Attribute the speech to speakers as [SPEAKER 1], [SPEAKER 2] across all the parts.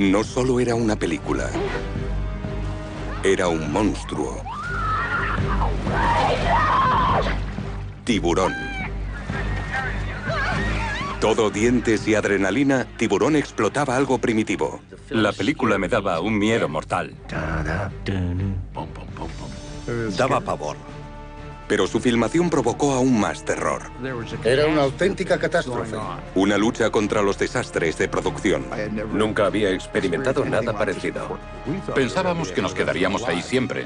[SPEAKER 1] No solo era una película, era un monstruo. Tiburón. Todo dientes y adrenalina, Tiburón explotaba algo primitivo.
[SPEAKER 2] La película me daba un miedo mortal.
[SPEAKER 3] Daba pavor.
[SPEAKER 1] Pero su filmación provocó aún más terror.
[SPEAKER 4] Era una auténtica catástrofe.
[SPEAKER 1] Una lucha contra los desastres de producción.
[SPEAKER 3] Nunca había experimentado nada parecido.
[SPEAKER 2] Pensábamos que nos quedaríamos ahí siempre.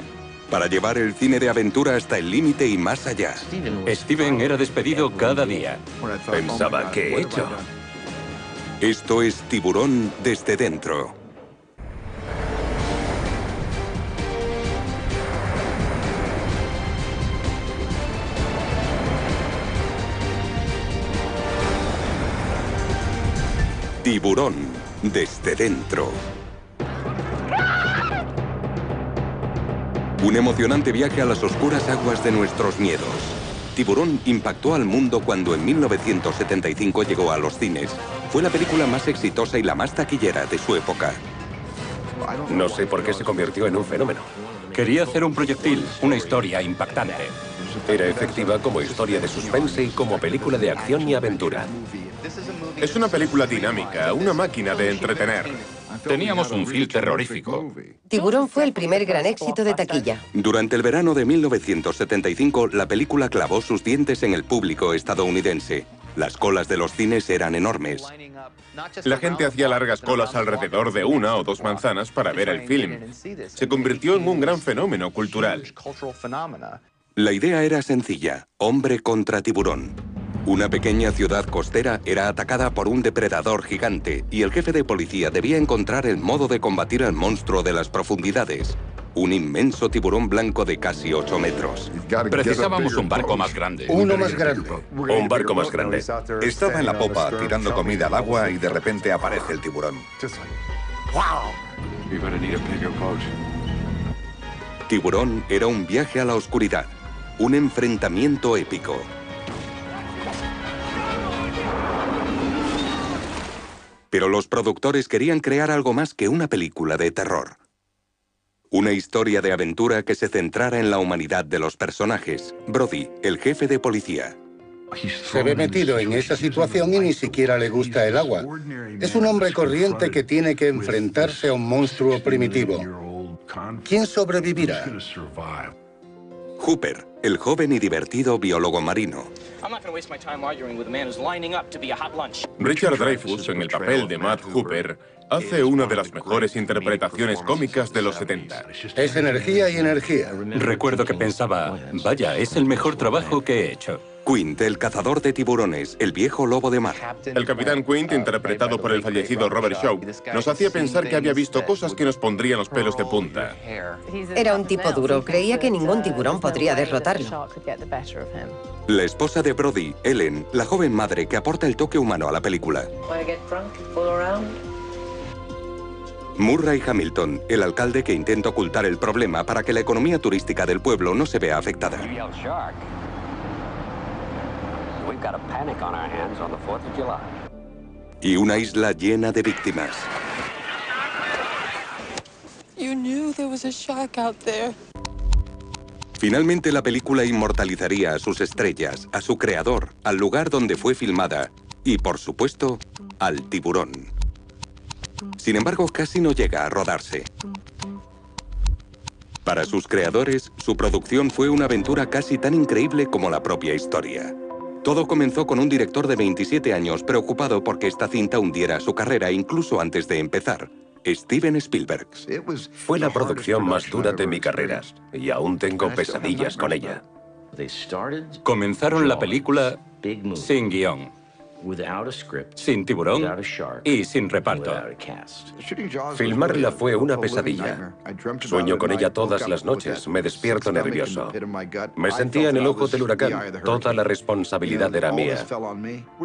[SPEAKER 1] Para llevar el cine de aventura hasta el límite y más allá.
[SPEAKER 2] Steven era despedido cada día.
[SPEAKER 3] Pensaba, ¿qué he hecho?
[SPEAKER 1] Esto es Tiburón desde dentro. Tiburón desde dentro. Un emocionante viaje a las oscuras aguas de nuestros miedos. Tiburón impactó al mundo cuando en 1975 llegó a los cines. Fue la película más exitosa y la más taquillera de su época.
[SPEAKER 3] No sé por qué se convirtió en un fenómeno.
[SPEAKER 2] Quería hacer un proyectil, una historia impactante.
[SPEAKER 3] Era efectiva como historia de suspense y como película de acción y aventura.
[SPEAKER 5] Es una película dinámica, una máquina de entretener.
[SPEAKER 2] Teníamos un feel terrorífico.
[SPEAKER 6] Tiburón fue el primer gran éxito de taquilla.
[SPEAKER 1] Durante el verano de 1975, la película clavó sus dientes en el público estadounidense. Las colas de los cines eran enormes.
[SPEAKER 5] La gente hacía largas colas alrededor de 1 o 2 manzanas para ver el film. Se convirtió en un gran fenómeno cultural.
[SPEAKER 1] La idea era sencilla: hombre contra tiburón. Una pequeña ciudad costera era atacada por un depredador gigante y el jefe de policía debía encontrar el modo de combatir al monstruo de las profundidades. Un inmenso tiburón blanco de casi 8 metros.
[SPEAKER 2] Precisábamos un barco más grande.
[SPEAKER 4] Uno más grande.
[SPEAKER 3] Un barco más grande.
[SPEAKER 7] Estaba en la popa tirando comida al agua y de repente aparece el tiburón.
[SPEAKER 1] Tiburón era un viaje a la oscuridad, un enfrentamiento épico. Pero los productores querían crear algo más que una película de terror. Una historia de aventura que se centrara en la humanidad de los personajes. Brody, el jefe de policía.
[SPEAKER 4] Se ve metido en esa situación y ni siquiera le gusta el agua. Es un hombre corriente que tiene que enfrentarse a un monstruo primitivo. ¿Quién sobrevivirá?
[SPEAKER 1] Hooper, el joven y divertido biólogo marino.
[SPEAKER 5] Richard Dreyfuss, en el papel de Matt Hooper, hace una de las mejores interpretaciones cómicas de los 70.
[SPEAKER 4] Es energía y energía.
[SPEAKER 2] Recuerdo que pensaba, vaya, es el mejor trabajo que he hecho.
[SPEAKER 1] Quint, el cazador de tiburones, el viejo lobo de mar.
[SPEAKER 5] El capitán Quint, interpretado por el fallecido Robert Shaw, nos hacía pensar que había visto cosas que nos pondrían los pelos de punta.
[SPEAKER 6] Era un tipo duro. Creía que ningún tiburón podría derrotarlo.
[SPEAKER 1] La esposa de Brody, Ellen, la joven madre que aporta el toque humano a la película. Murray Hamilton, el alcalde que intenta ocultar el problema para que la economía turística del pueblo no se vea afectada. Y una isla llena de víctimas. Finalmente la película inmortalizaría a sus estrellas, a su creador, al lugar donde fue filmada y, por supuesto, al tiburón. Sin embargo, casi no llega a rodarse. Para sus creadores, su producción fue una aventura casi tan increíble como la propia historia. Todo comenzó con un director de 27 años preocupado porque esta cinta hundiera su carrera incluso antes de empezar: Steven Spielberg.
[SPEAKER 3] Fue la producción más dura de mi carrera y aún tengo pesadillas con ella.
[SPEAKER 2] Comenzaron la película sin guión, sin tiburón y sin reparto.
[SPEAKER 3] Filmarla fue una pesadilla. Sueño con ella todas las noches, me despierto nervioso. Me sentía en el ojo del huracán, toda la responsabilidad era mía.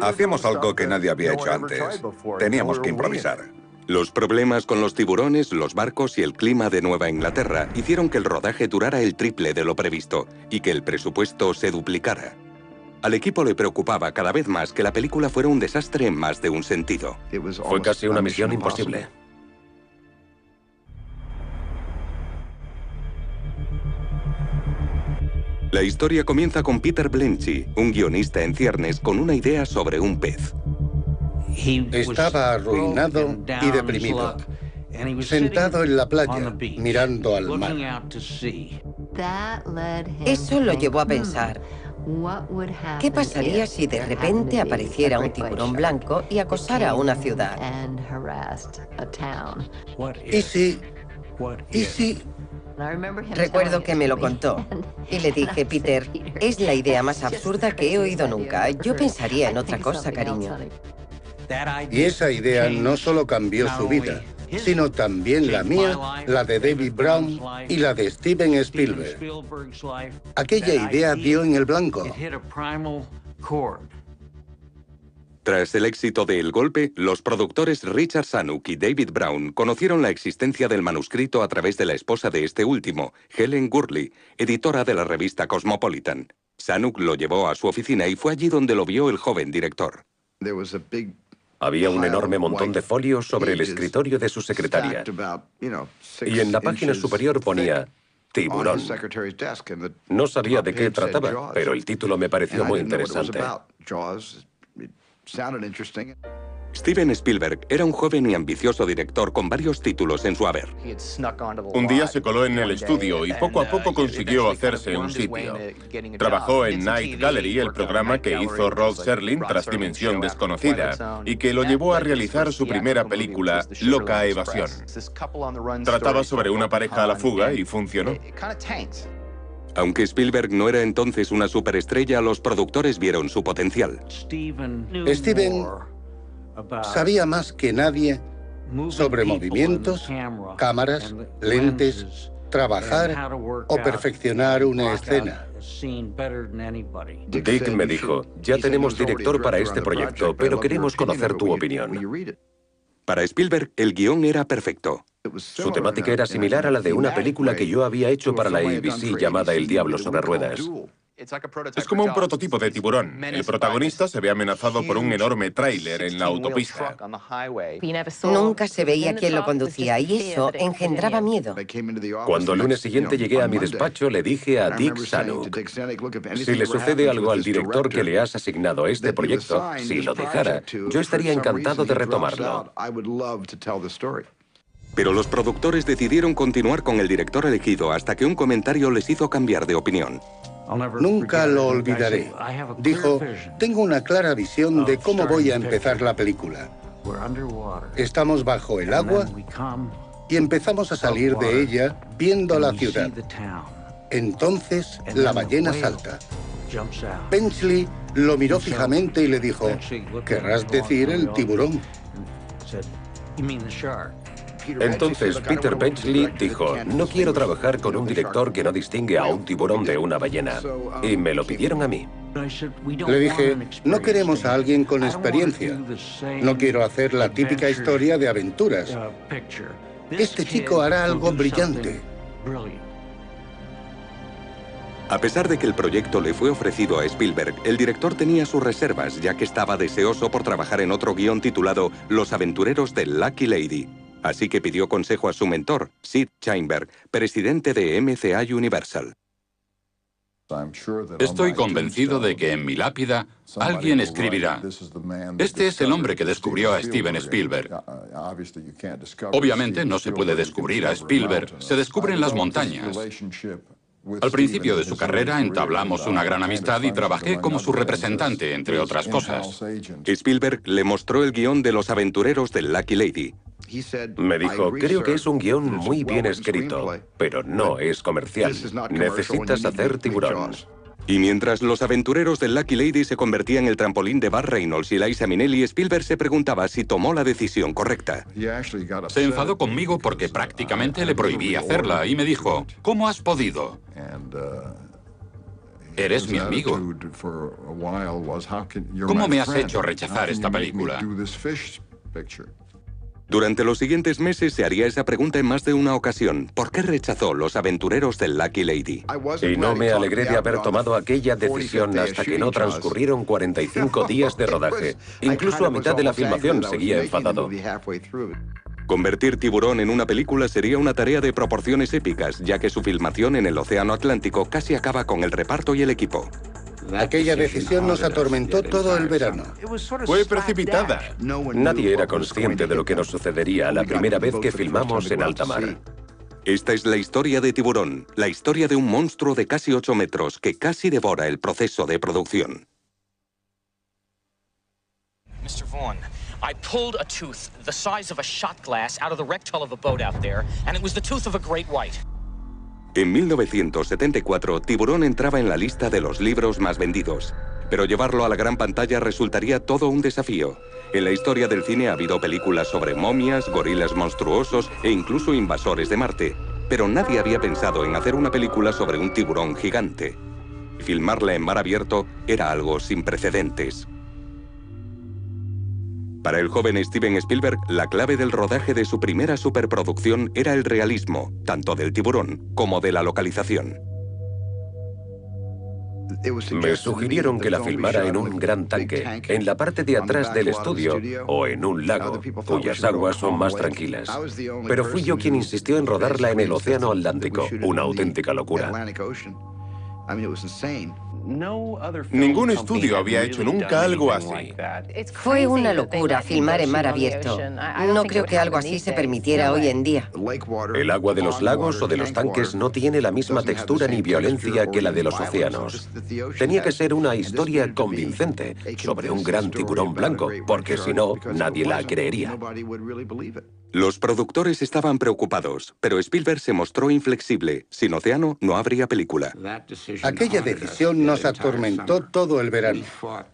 [SPEAKER 7] Hacíamos algo que nadie había hecho antes. Teníamos que improvisar.
[SPEAKER 1] Los problemas con los tiburones, los barcos y el clima de Nueva Inglaterra hicieron que el rodaje durara el triple de lo previsto y que el presupuesto se duplicara. Al equipo le preocupaba cada vez más que la película fuera un desastre en más de un sentido.
[SPEAKER 3] Fue casi una misión imposible.
[SPEAKER 1] La historia comienza con Peter Blenchi, un guionista en ciernes con una idea sobre un pez.
[SPEAKER 4] Estaba arruinado y deprimido, sentado en la playa, mirando al mar.
[SPEAKER 6] Eso lo llevó a pensar, ¿qué pasaría si de repente apareciera un tiburón blanco y acosara a una ciudad?
[SPEAKER 4] ¿Y si? ¿Y si?
[SPEAKER 6] Recuerdo que me lo contó y le dije, Peter, es la idea más absurda que he oído nunca. Yo pensaría en otra cosa, cariño.
[SPEAKER 4] Y esa idea no solo cambió su vida, sino también la mía, la de David Brown y la de Steven Spielberg. Aquella idea dio en el blanco.
[SPEAKER 1] Tras el éxito de El Golpe, los productores Richard Zanuck y David Brown conocieron la existencia del manuscrito a través de la esposa de este último, Helen Gurley, editora de la revista Cosmopolitan. Zanuck lo llevó a su oficina y fue allí donde lo vio el joven director.
[SPEAKER 3] Había un enorme montón de folios sobre el escritorio de su secretaria. Y en la página superior ponía Tiburón. No sabía de qué trataba, pero el título me pareció muy interesante.
[SPEAKER 1] Steven Spielberg era un joven y ambicioso director con varios títulos en su haber.
[SPEAKER 5] Un día se coló en el estudio y poco a poco consiguió hacerse un sitio. Trabajó en Night Gallery, el programa que hizo Rod Serling tras Dimensión Desconocida, y que lo llevó a realizar su primera película, Loca Evasión. Trataba sobre una pareja a la fuga y funcionó.
[SPEAKER 1] Aunque Spielberg no era entonces una superestrella, los productores vieron su potencial.
[SPEAKER 4] Steven sabía más que nadie sobre movimientos, cámaras, lentes, trabajar o perfeccionar una escena.
[SPEAKER 3] Dick me dijo, ya tenemos director para este proyecto, pero queremos conocer tu opinión.
[SPEAKER 1] Para Spielberg, el guión era perfecto.
[SPEAKER 3] Su temática era similar a la de una película que yo había hecho para la ABC llamada El Diablo sobre Ruedas.
[SPEAKER 5] Es como un prototipo de Tiburón. El protagonista se ve amenazado por un enorme tráiler en la autopista.
[SPEAKER 6] Nunca se veía quién lo conducía y eso engendraba miedo.
[SPEAKER 3] Cuando el lunes siguiente llegué a mi despacho, le dije a Dick Zanuck, si le sucede algo al director que le has asignado este proyecto, si lo dejara, yo estaría encantado de retomarlo.
[SPEAKER 1] Pero los productores decidieron continuar con el director elegido hasta que un comentario les hizo cambiar de opinión.
[SPEAKER 4] Nunca lo olvidaré. Dijo, tengo una clara visión de cómo voy a empezar la película. Estamos bajo el agua y empezamos a salir de ella viendo la ciudad. Entonces la ballena salta. Benchley lo miró fijamente y le dijo, ¿querrás decir el tiburón?
[SPEAKER 3] Entonces Peter Benchley dijo, no quiero trabajar con un director que no distingue a un tiburón de una ballena. Y me lo pidieron a mí.
[SPEAKER 4] Le dije, no queremos a alguien con experiencia. No quiero hacer la típica historia de aventuras. Este chico hará algo brillante.
[SPEAKER 1] A pesar de que el proyecto le fue ofrecido a Spielberg, el director tenía sus reservas, ya que estaba deseoso por trabajar en otro guión titulado Los aventureros de Lucky Lady. Así que pidió consejo a su mentor, Sid Sheinberg, presidente de MCA Universal.
[SPEAKER 8] Estoy convencido de que en mi lápida alguien escribirá, este es el hombre que descubrió a Steven Spielberg. Obviamente no se puede descubrir a Spielberg, se descubre en las montañas. Al principio de su carrera entablamos una gran amistad y trabajé como su representante, entre otras cosas.
[SPEAKER 1] Spielberg le mostró el guión de Los aventureros de Lucky Lady.
[SPEAKER 3] Me dijo, creo que es un guión muy bien escrito, pero no es comercial. Necesitas hacer Tiburón.
[SPEAKER 1] Y mientras Los aventureros de Lucky Lady se convertían en el trampolín de Burt Reynolds y Liza Minnelli, Spielberg se preguntaba si tomó la decisión correcta.
[SPEAKER 8] Se enfadó conmigo porque prácticamente le prohibí hacerla y me dijo, ¿cómo has podido? Eres mi amigo. ¿Cómo me has hecho rechazar esta película?
[SPEAKER 1] Durante los siguientes meses se haría esa pregunta en más de una ocasión. ¿Por qué rechazó Los aventureros de Lucky Lady?
[SPEAKER 3] Y no me alegré de haber tomado aquella decisión hasta que no transcurrieron 45 días de rodaje. Incluso a mitad de la filmación seguía enfadado.
[SPEAKER 1] Convertir Tiburón en una película sería una tarea de proporciones épicas, ya que su filmación en el Océano Atlántico casi acaba con el reparto y el equipo.
[SPEAKER 4] Aquella decisión nos atormentó todo el verano.
[SPEAKER 5] Fue precipitada.
[SPEAKER 3] Nadie era consciente de lo que nos sucedería la primera vez que filmamos en alta mar.
[SPEAKER 1] Esta es la historia de Tiburón, la historia de un monstruo de casi 8 metros que casi devora el proceso de producción.
[SPEAKER 9] Mr. Vaughn, I pulled a tooth the size of a shot glass out of the wrecked hull of a boat out there, and it was the tooth of a great white.
[SPEAKER 1] En 1974, Tiburón entraba en la lista de los libros más vendidos. Pero llevarlo a la gran pantalla resultaría todo un desafío. En la historia del cine ha habido películas sobre momias, gorilas monstruosos e incluso invasores de Marte. Pero nadie había pensado en hacer una película sobre un tiburón gigante. Filmarla en mar abierto era algo sin precedentes. Para el joven Steven Spielberg, la clave del rodaje de su primera superproducción era el realismo, tanto del tiburón como de la localización.
[SPEAKER 3] Me sugirieron que la filmara en un gran tanque, en la parte de atrás del estudio o en un lago, cuyas aguas son más tranquilas. Pero fui yo quien insistió en rodarla en el Océano Atlántico, una auténtica locura.
[SPEAKER 5] Ningún estudio había hecho nunca algo así.
[SPEAKER 6] Fue una locura filmar en mar abierto. No creo que algo así se permitiera hoy en día.
[SPEAKER 3] El agua de los lagos o de los tanques no tiene la misma textura ni violencia que la de los océanos. Tenía que ser una historia convincente sobre un gran tiburón blanco, porque si no, nadie la creería.
[SPEAKER 1] Los productores estaban preocupados, pero Spielberg se mostró inflexible. Sin océano no habría película.
[SPEAKER 4] Aquella decisión nos atormentó todo el verano.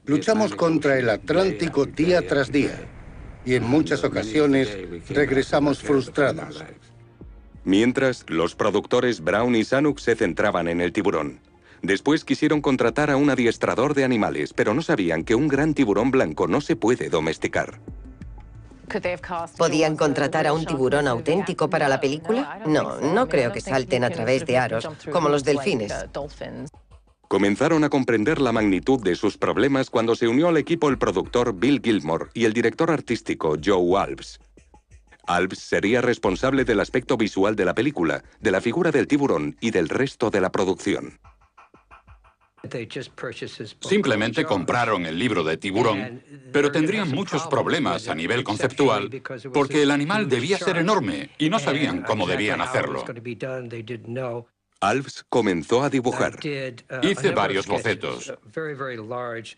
[SPEAKER 4] Luchamos contra el Atlántico día tras día. Y en muchas ocasiones regresamos frustrados.
[SPEAKER 1] Mientras, los productores Brown y Zanuck se centraban en el tiburón. Después quisieron contratar a un adiestrador de animales, pero no sabían que un gran tiburón blanco no se puede domesticar.
[SPEAKER 6] ¿Podían contratar a un tiburón auténtico para la película? No, no creo que salten a través de aros, como los delfines.
[SPEAKER 1] Comenzaron a comprender la magnitud de sus problemas cuando se unió al equipo el productor Bill Gilmore y el director artístico Joe Alves. Alves sería responsable del aspecto visual de la película, de la figura del tiburón y del resto de la producción.
[SPEAKER 8] Simplemente compraron el libro de Tiburón, pero tendrían muchos problemas a nivel conceptual porque el animal debía ser enorme y no sabían cómo debían hacerlo.
[SPEAKER 1] Alves comenzó a dibujar.
[SPEAKER 8] Hice varios bocetos,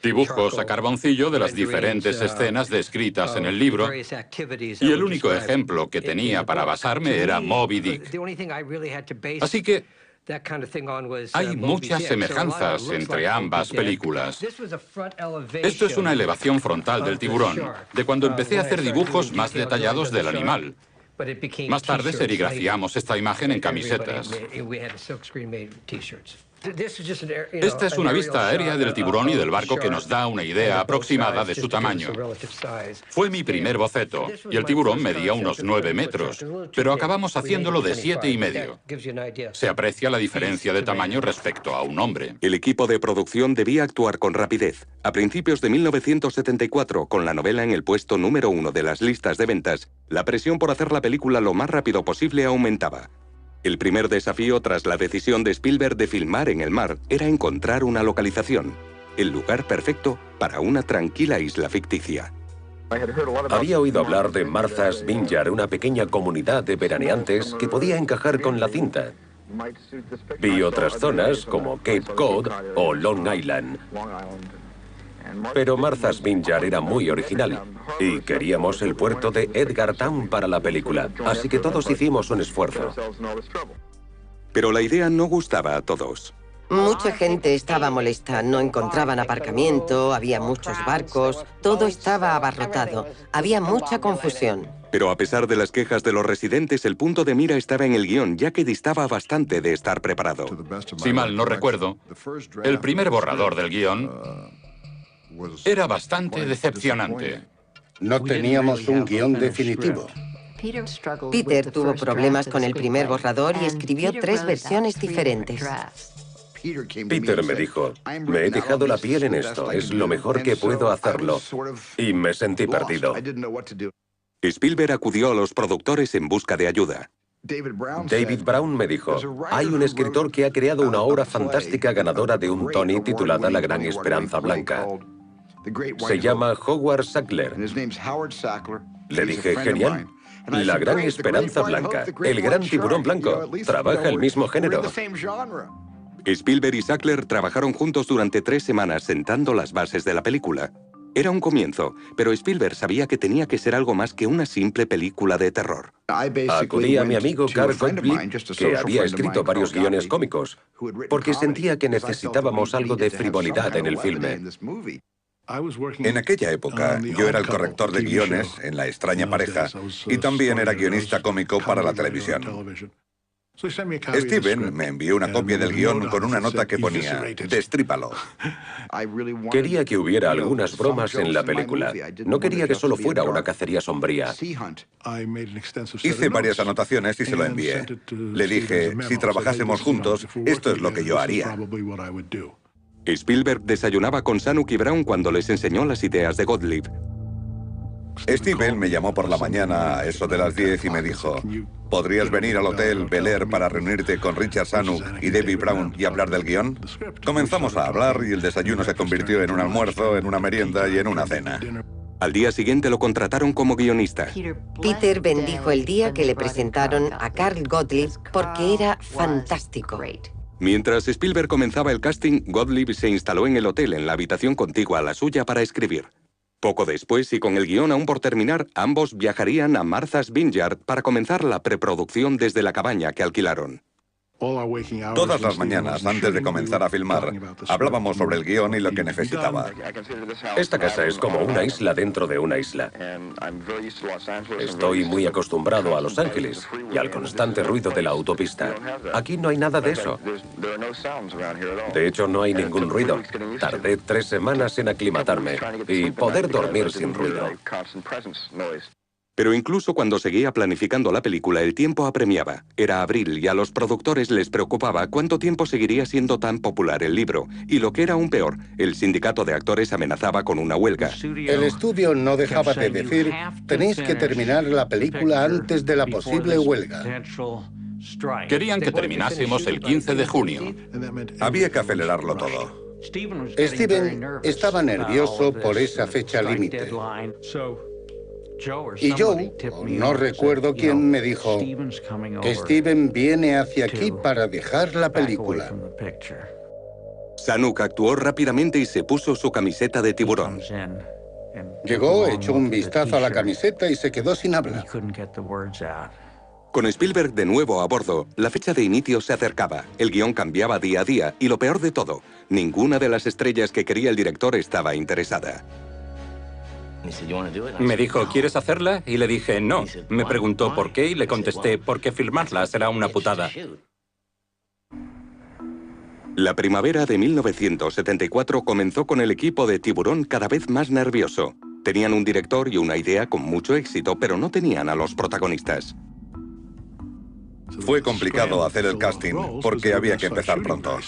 [SPEAKER 8] dibujos a carboncillo de las diferentes escenas descritas en el libro, y el único ejemplo que tenía para basarme era Moby Dick. Así que hay muchas semejanzas entre ambas películas. Esto es una elevación frontal del tiburón, de cuando empecé a hacer dibujos más detallados del animal. Más tarde serigrafiamos esta imagen en camisetas. Esta es una vista aérea del tiburón y del barco que nos da una idea aproximada de su tamaño. Fue mi primer boceto, y el tiburón medía unos 9 metros, pero acabamos haciéndolo de 7,5. Se aprecia la diferencia de tamaño respecto a un hombre.
[SPEAKER 1] El equipo de producción debía actuar con rapidez. A principios de 1974, con la novela en el puesto número 1 de las listas de ventas, la presión por hacer la película lo más rápido posible aumentaba. El primer desafío tras la decisión de Spielberg de filmar en el mar era encontrar una localización, el lugar perfecto para una tranquila isla ficticia.
[SPEAKER 3] Había oído hablar de Martha's Vineyard, una pequeña comunidad de veraneantes que podía encajar con la cinta. Vi otras zonas como Cape Cod o Long Island. Pero Martha's Vineyard era muy original y queríamos el puerto de Edgartown para la película, así que todos hicimos un esfuerzo.
[SPEAKER 1] Pero la idea no gustaba a todos.
[SPEAKER 6] Mucha gente estaba molesta, no encontraban aparcamiento, había muchos barcos, todo estaba abarrotado, había mucha confusión.
[SPEAKER 1] Pero a pesar de las quejas de los residentes, el punto de mira estaba en el guión, ya que distaba bastante de estar preparado.
[SPEAKER 8] Si mal no recuerdo, el primer borrador del guión era bastante decepcionante.
[SPEAKER 4] No teníamos un guión definitivo.
[SPEAKER 6] Peter tuvo problemas con el primer borrador y escribió 3 versiones diferentes.
[SPEAKER 3] Peter me dijo, me he dejado la piel en esto, es lo mejor que puedo hacerlo. Y me sentí perdido.
[SPEAKER 1] Spielberg acudió a los productores en busca de ayuda.
[SPEAKER 3] David Brown me dijo, hay un escritor que ha creado una obra fantástica ganadora de un Tony titulada La Gran Esperanza Blanca. Se llama Howard Sackler. Le dije, genial. La Gran Esperanza Blanca, el gran tiburón blanco, trabaja el mismo género.
[SPEAKER 1] Spielberg y Sackler trabajaron juntos durante 3 semanas sentando las bases de la película. Era un comienzo, pero Spielberg sabía que tenía que ser algo más que una simple película de terror.
[SPEAKER 3] Acudí a mi amigo Carl Gottlieb, que había escrito varios guiones cómicos, porque sentía que necesitábamos algo de frivolidad en el filme.
[SPEAKER 7] En aquella época, yo era el corrector de guiones en La extraña pareja y también era guionista cómico para la televisión. Steven me envió una copia del guión con una nota que ponía, destrípalo.
[SPEAKER 3] Quería que hubiera algunas bromas en la película. No quería que solo fuera una cacería sombría.
[SPEAKER 7] Hice varias anotaciones y se lo envié. Le dije, si trabajásemos juntos, esto es lo que yo haría.
[SPEAKER 1] Spielberg desayunaba con Zanuck y Brown cuando les enseñó las ideas de Gottlieb.
[SPEAKER 7] Steven me llamó por la mañana a eso de las 10 y me dijo, ¿podrías venir al Hotel Bel Air para reunirte con Richard Zanuck y David Brown y hablar del guión? Comenzamos a hablar y el desayuno se convirtió en un almuerzo, en una merienda y en una cena.
[SPEAKER 1] Al día siguiente lo contrataron como guionista.
[SPEAKER 6] Peter bendijo el día que le presentaron a Carl Gottlieb porque era fantástico.
[SPEAKER 1] Mientras Spielberg comenzaba el casting, Gottlieb se instaló en el hotel en la habitación contigua a la suya para escribir. Poco después, y con el guión aún por terminar, ambos viajarían a Martha's Vineyard para comenzar la preproducción desde la cabaña que alquilaron.
[SPEAKER 7] Todas las mañanas, antes de comenzar a filmar, hablábamos sobre el guión y lo que necesitaba.
[SPEAKER 3] Esta casa es como una isla dentro de una isla. Estoy muy acostumbrado a Los Ángeles y al constante ruido de la autopista. Aquí no hay nada de eso. De hecho, no hay ningún ruido. Tardé 3 semanas en aclimatarme y poder dormir sin ruido.
[SPEAKER 1] Pero incluso cuando seguía planificando la película, el tiempo apremiaba. Era abril y a los productores les preocupaba cuánto tiempo seguiría siendo tan popular el libro. Y lo que era aún peor, el sindicato de actores amenazaba con una huelga.
[SPEAKER 4] El estudio no dejaba de decir, tenéis que terminar la película antes de la posible huelga.
[SPEAKER 8] Querían que terminásemos el 15 de junio.
[SPEAKER 7] Había que acelerarlo todo.
[SPEAKER 4] Steven estaba nervioso por esa fecha límite. Y Joe, no recuerdo quién, me dijo, Steven viene hacia aquí para dejar la película.
[SPEAKER 1] Zanuck actuó rápidamente y se puso su camiseta de tiburón.
[SPEAKER 4] Llegó, echó un vistazo a la camiseta y se quedó sin habla.
[SPEAKER 1] Con Spielberg de nuevo a bordo, la fecha de inicio se acercaba, el guión cambiaba día a día y lo peor de todo, ninguna de las estrellas que quería el director estaba interesada.
[SPEAKER 2] Me dijo, ¿quieres hacerla? Y le dije, no. Me preguntó por qué y le contesté, porque filmarla será una putada.
[SPEAKER 1] La primavera de 1974 comenzó con el equipo de Tiburón cada vez más nervioso. Tenían un director y una idea con mucho éxito, pero no tenían a los protagonistas.
[SPEAKER 7] Fue complicado hacer el casting porque había que empezar pronto.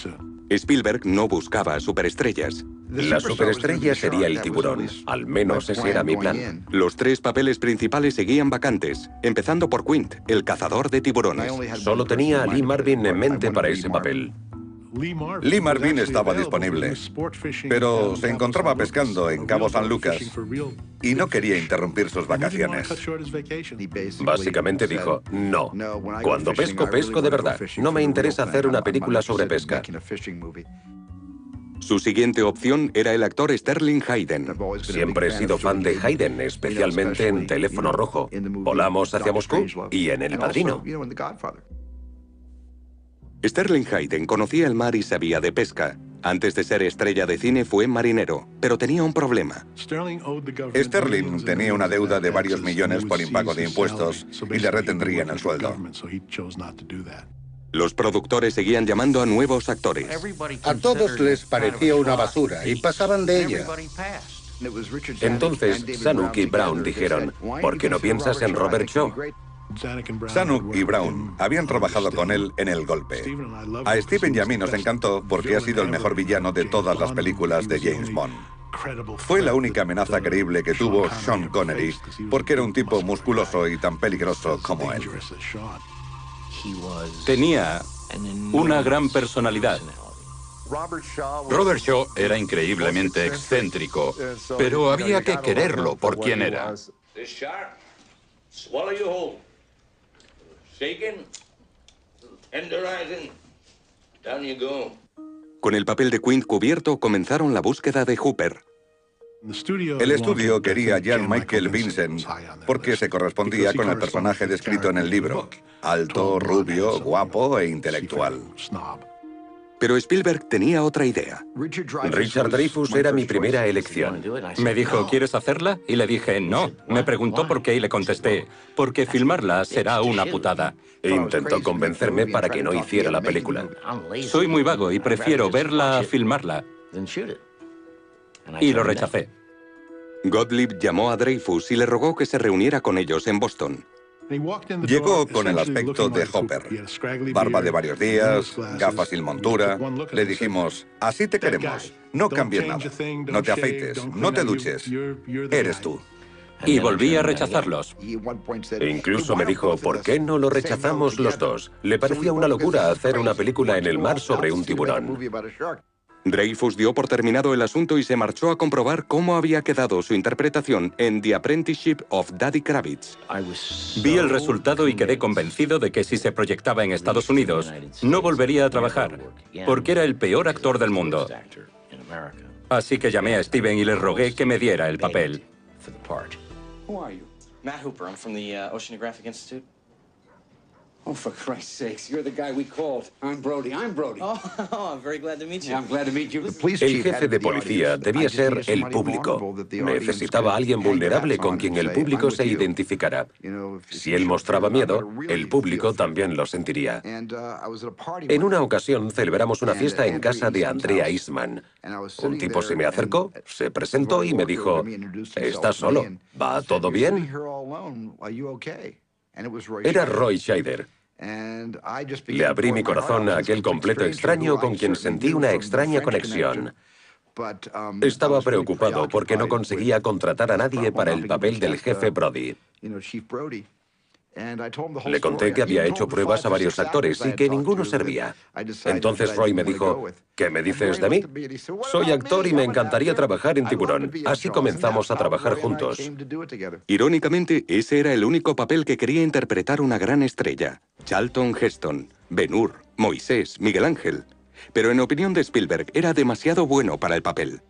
[SPEAKER 1] Spielberg no buscaba superestrellas.
[SPEAKER 3] La superestrella sería el tiburón. Al menos ese era mi plan.
[SPEAKER 1] Los 3 papeles principales seguían vacantes, empezando por Quint, el cazador de tiburones.
[SPEAKER 3] Solo tenía a Lee Marvin en mente para ese papel.
[SPEAKER 7] Lee Marvin estaba disponible, pero se encontraba pescando en Cabo San Lucas y no quería interrumpir sus vacaciones.
[SPEAKER 3] Básicamente dijo, no. Cuando pesco, pesco de verdad. No me interesa hacer una película sobre pesca.
[SPEAKER 1] Su siguiente opción era el actor Sterling Hayden.
[SPEAKER 3] Siempre he sido fan de Hayden, especialmente en Teléfono Rojo, Volamos hacia Moscú y en El Padrino.
[SPEAKER 1] Sterling Hayden conocía el mar y sabía de pesca. Antes de ser estrella de cine fue marinero, pero tenía un problema.
[SPEAKER 7] Sterling tenía una deuda de varios millones por impago de impuestos y le retendrían el sueldo.
[SPEAKER 1] Los productores seguían llamando a nuevos actores.
[SPEAKER 4] A todos les parecía una basura y pasaban de ella.
[SPEAKER 3] Entonces, Zanuck y Brown dijeron, ¿por qué no piensas en Robert Shaw?
[SPEAKER 7] Zanuck y Brown habían trabajado con él en El Golpe. A Steven y a mí nos encantó porque ha sido el mejor villano de todas las películas de James Bond. Fue la única amenaza creíble que tuvo Sean Connery, porque era un tipo musculoso y tan peligroso como él.
[SPEAKER 2] Tenía una gran personalidad.
[SPEAKER 8] Robert Shaw era increíblemente excéntrico, pero había que quererlo por quien era.
[SPEAKER 1] Con el papel de Quint cubierto, comenzaron la búsqueda de Hooper.
[SPEAKER 7] El estudio quería a Jan Michael Vincent porque se correspondía con el personaje descrito en el libro. Alto, rubio, guapo e intelectual.
[SPEAKER 1] Pero Spielberg tenía otra idea.
[SPEAKER 3] Richard Dreyfuss era mi primera elección.
[SPEAKER 2] Me dijo, ¿quieres hacerla? Y le dije, no. Me preguntó por qué y le contesté, porque filmarla será una putada.
[SPEAKER 3] Intentó convencerme para que no hiciera la película.
[SPEAKER 2] Soy muy vago y prefiero verla a filmarla. Y lo rechacé.
[SPEAKER 1] Gottlieb llamó a Dreyfuss y le rogó que se reuniera con ellos en Boston.
[SPEAKER 7] Llegó con el aspecto de Hopper. Barba de varios días, gafas sin montura. Le dijimos, así te queremos. No cambies nada. No te afeites, no te duches. Eres tú.
[SPEAKER 2] Y volví a rechazarlos.
[SPEAKER 3] E incluso me dijo, ¿por qué no lo rechazamos los dos? Le parecía una locura hacer una película en el mar sobre un tiburón.
[SPEAKER 1] Dreyfuss dio por terminado el asunto y se marchó a comprobar cómo había quedado su interpretación en The Apprenticeship of Daddy Kravitz.
[SPEAKER 2] Vi el resultado y quedé convencido de que si se proyectaba en Estados Unidos, no volvería a trabajar, porque era el peor actor del mundo. Así que llamé a Steven y le rogué que me diera el papel.
[SPEAKER 10] Matt Hooper, I'm from the Oceanographic Institute. Oh, for Christ's sakes, you're the guy we called. I'm Brody. Oh, I'm very glad to meet you. Yeah, I'm glad to meet you.
[SPEAKER 3] El jefe de policía debía ser el público. Necesitaba a alguien vulnerable con quien el público se identificara. Si él mostraba miedo, el público también lo sentiría. En una ocasión celebramos una fiesta en casa de Andrea Eastman. Un tipo se me acercó, se presentó y me dijo, ¿estás solo? ¿Va todo bien? Era Roy Scheider. Le abrí mi corazón a aquel completo extraño con quien sentí una extraña conexión. Estaba preocupado porque no conseguía contratar a nadie para el papel del jefe Brody. Le conté que había hecho pruebas a varios actores y que ninguno servía. Entonces Roy me dijo, ¿qué me dices de mí? Soy actor y me encantaría trabajar en Tiburón. Así comenzamos a trabajar juntos.
[SPEAKER 1] Irónicamente, ese era el único papel que quería interpretar una gran estrella. Charlton Heston, Ben-Hur, Moisés, Miguel Ángel. Pero en opinión de Spielberg, era demasiado bueno para el papel.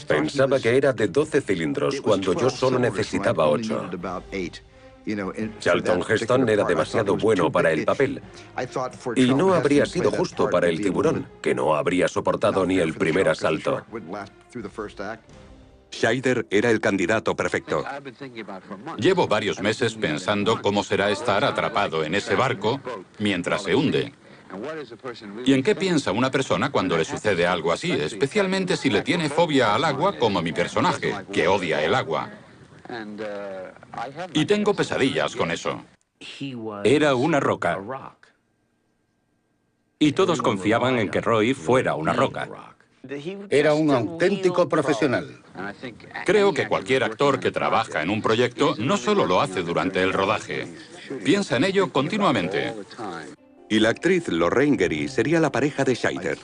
[SPEAKER 3] Pensaba que era de 12 cilindros cuando yo solo necesitaba 8. Charlton Heston era demasiado bueno para el papel. Y no habría sido justo para el tiburón, que no habría soportado ni el primer asalto.
[SPEAKER 1] Scheider era el candidato perfecto.
[SPEAKER 8] Llevo varios meses pensando cómo será estar atrapado en ese barco mientras se hunde. ¿Y en qué piensa una persona cuando le sucede algo así? Especialmente si le tiene fobia al agua, como mi personaje, que odia el agua. Y tengo pesadillas con eso.
[SPEAKER 2] Era una roca. Y todos confiaban en que Roy fuera una roca.
[SPEAKER 4] Era un auténtico profesional.
[SPEAKER 8] Creo que cualquier actor que trabaja en un proyecto no solo lo hace durante el rodaje, piensa en ello continuamente.
[SPEAKER 1] Y la actriz Lorraine Gary sería la pareja de Scheider.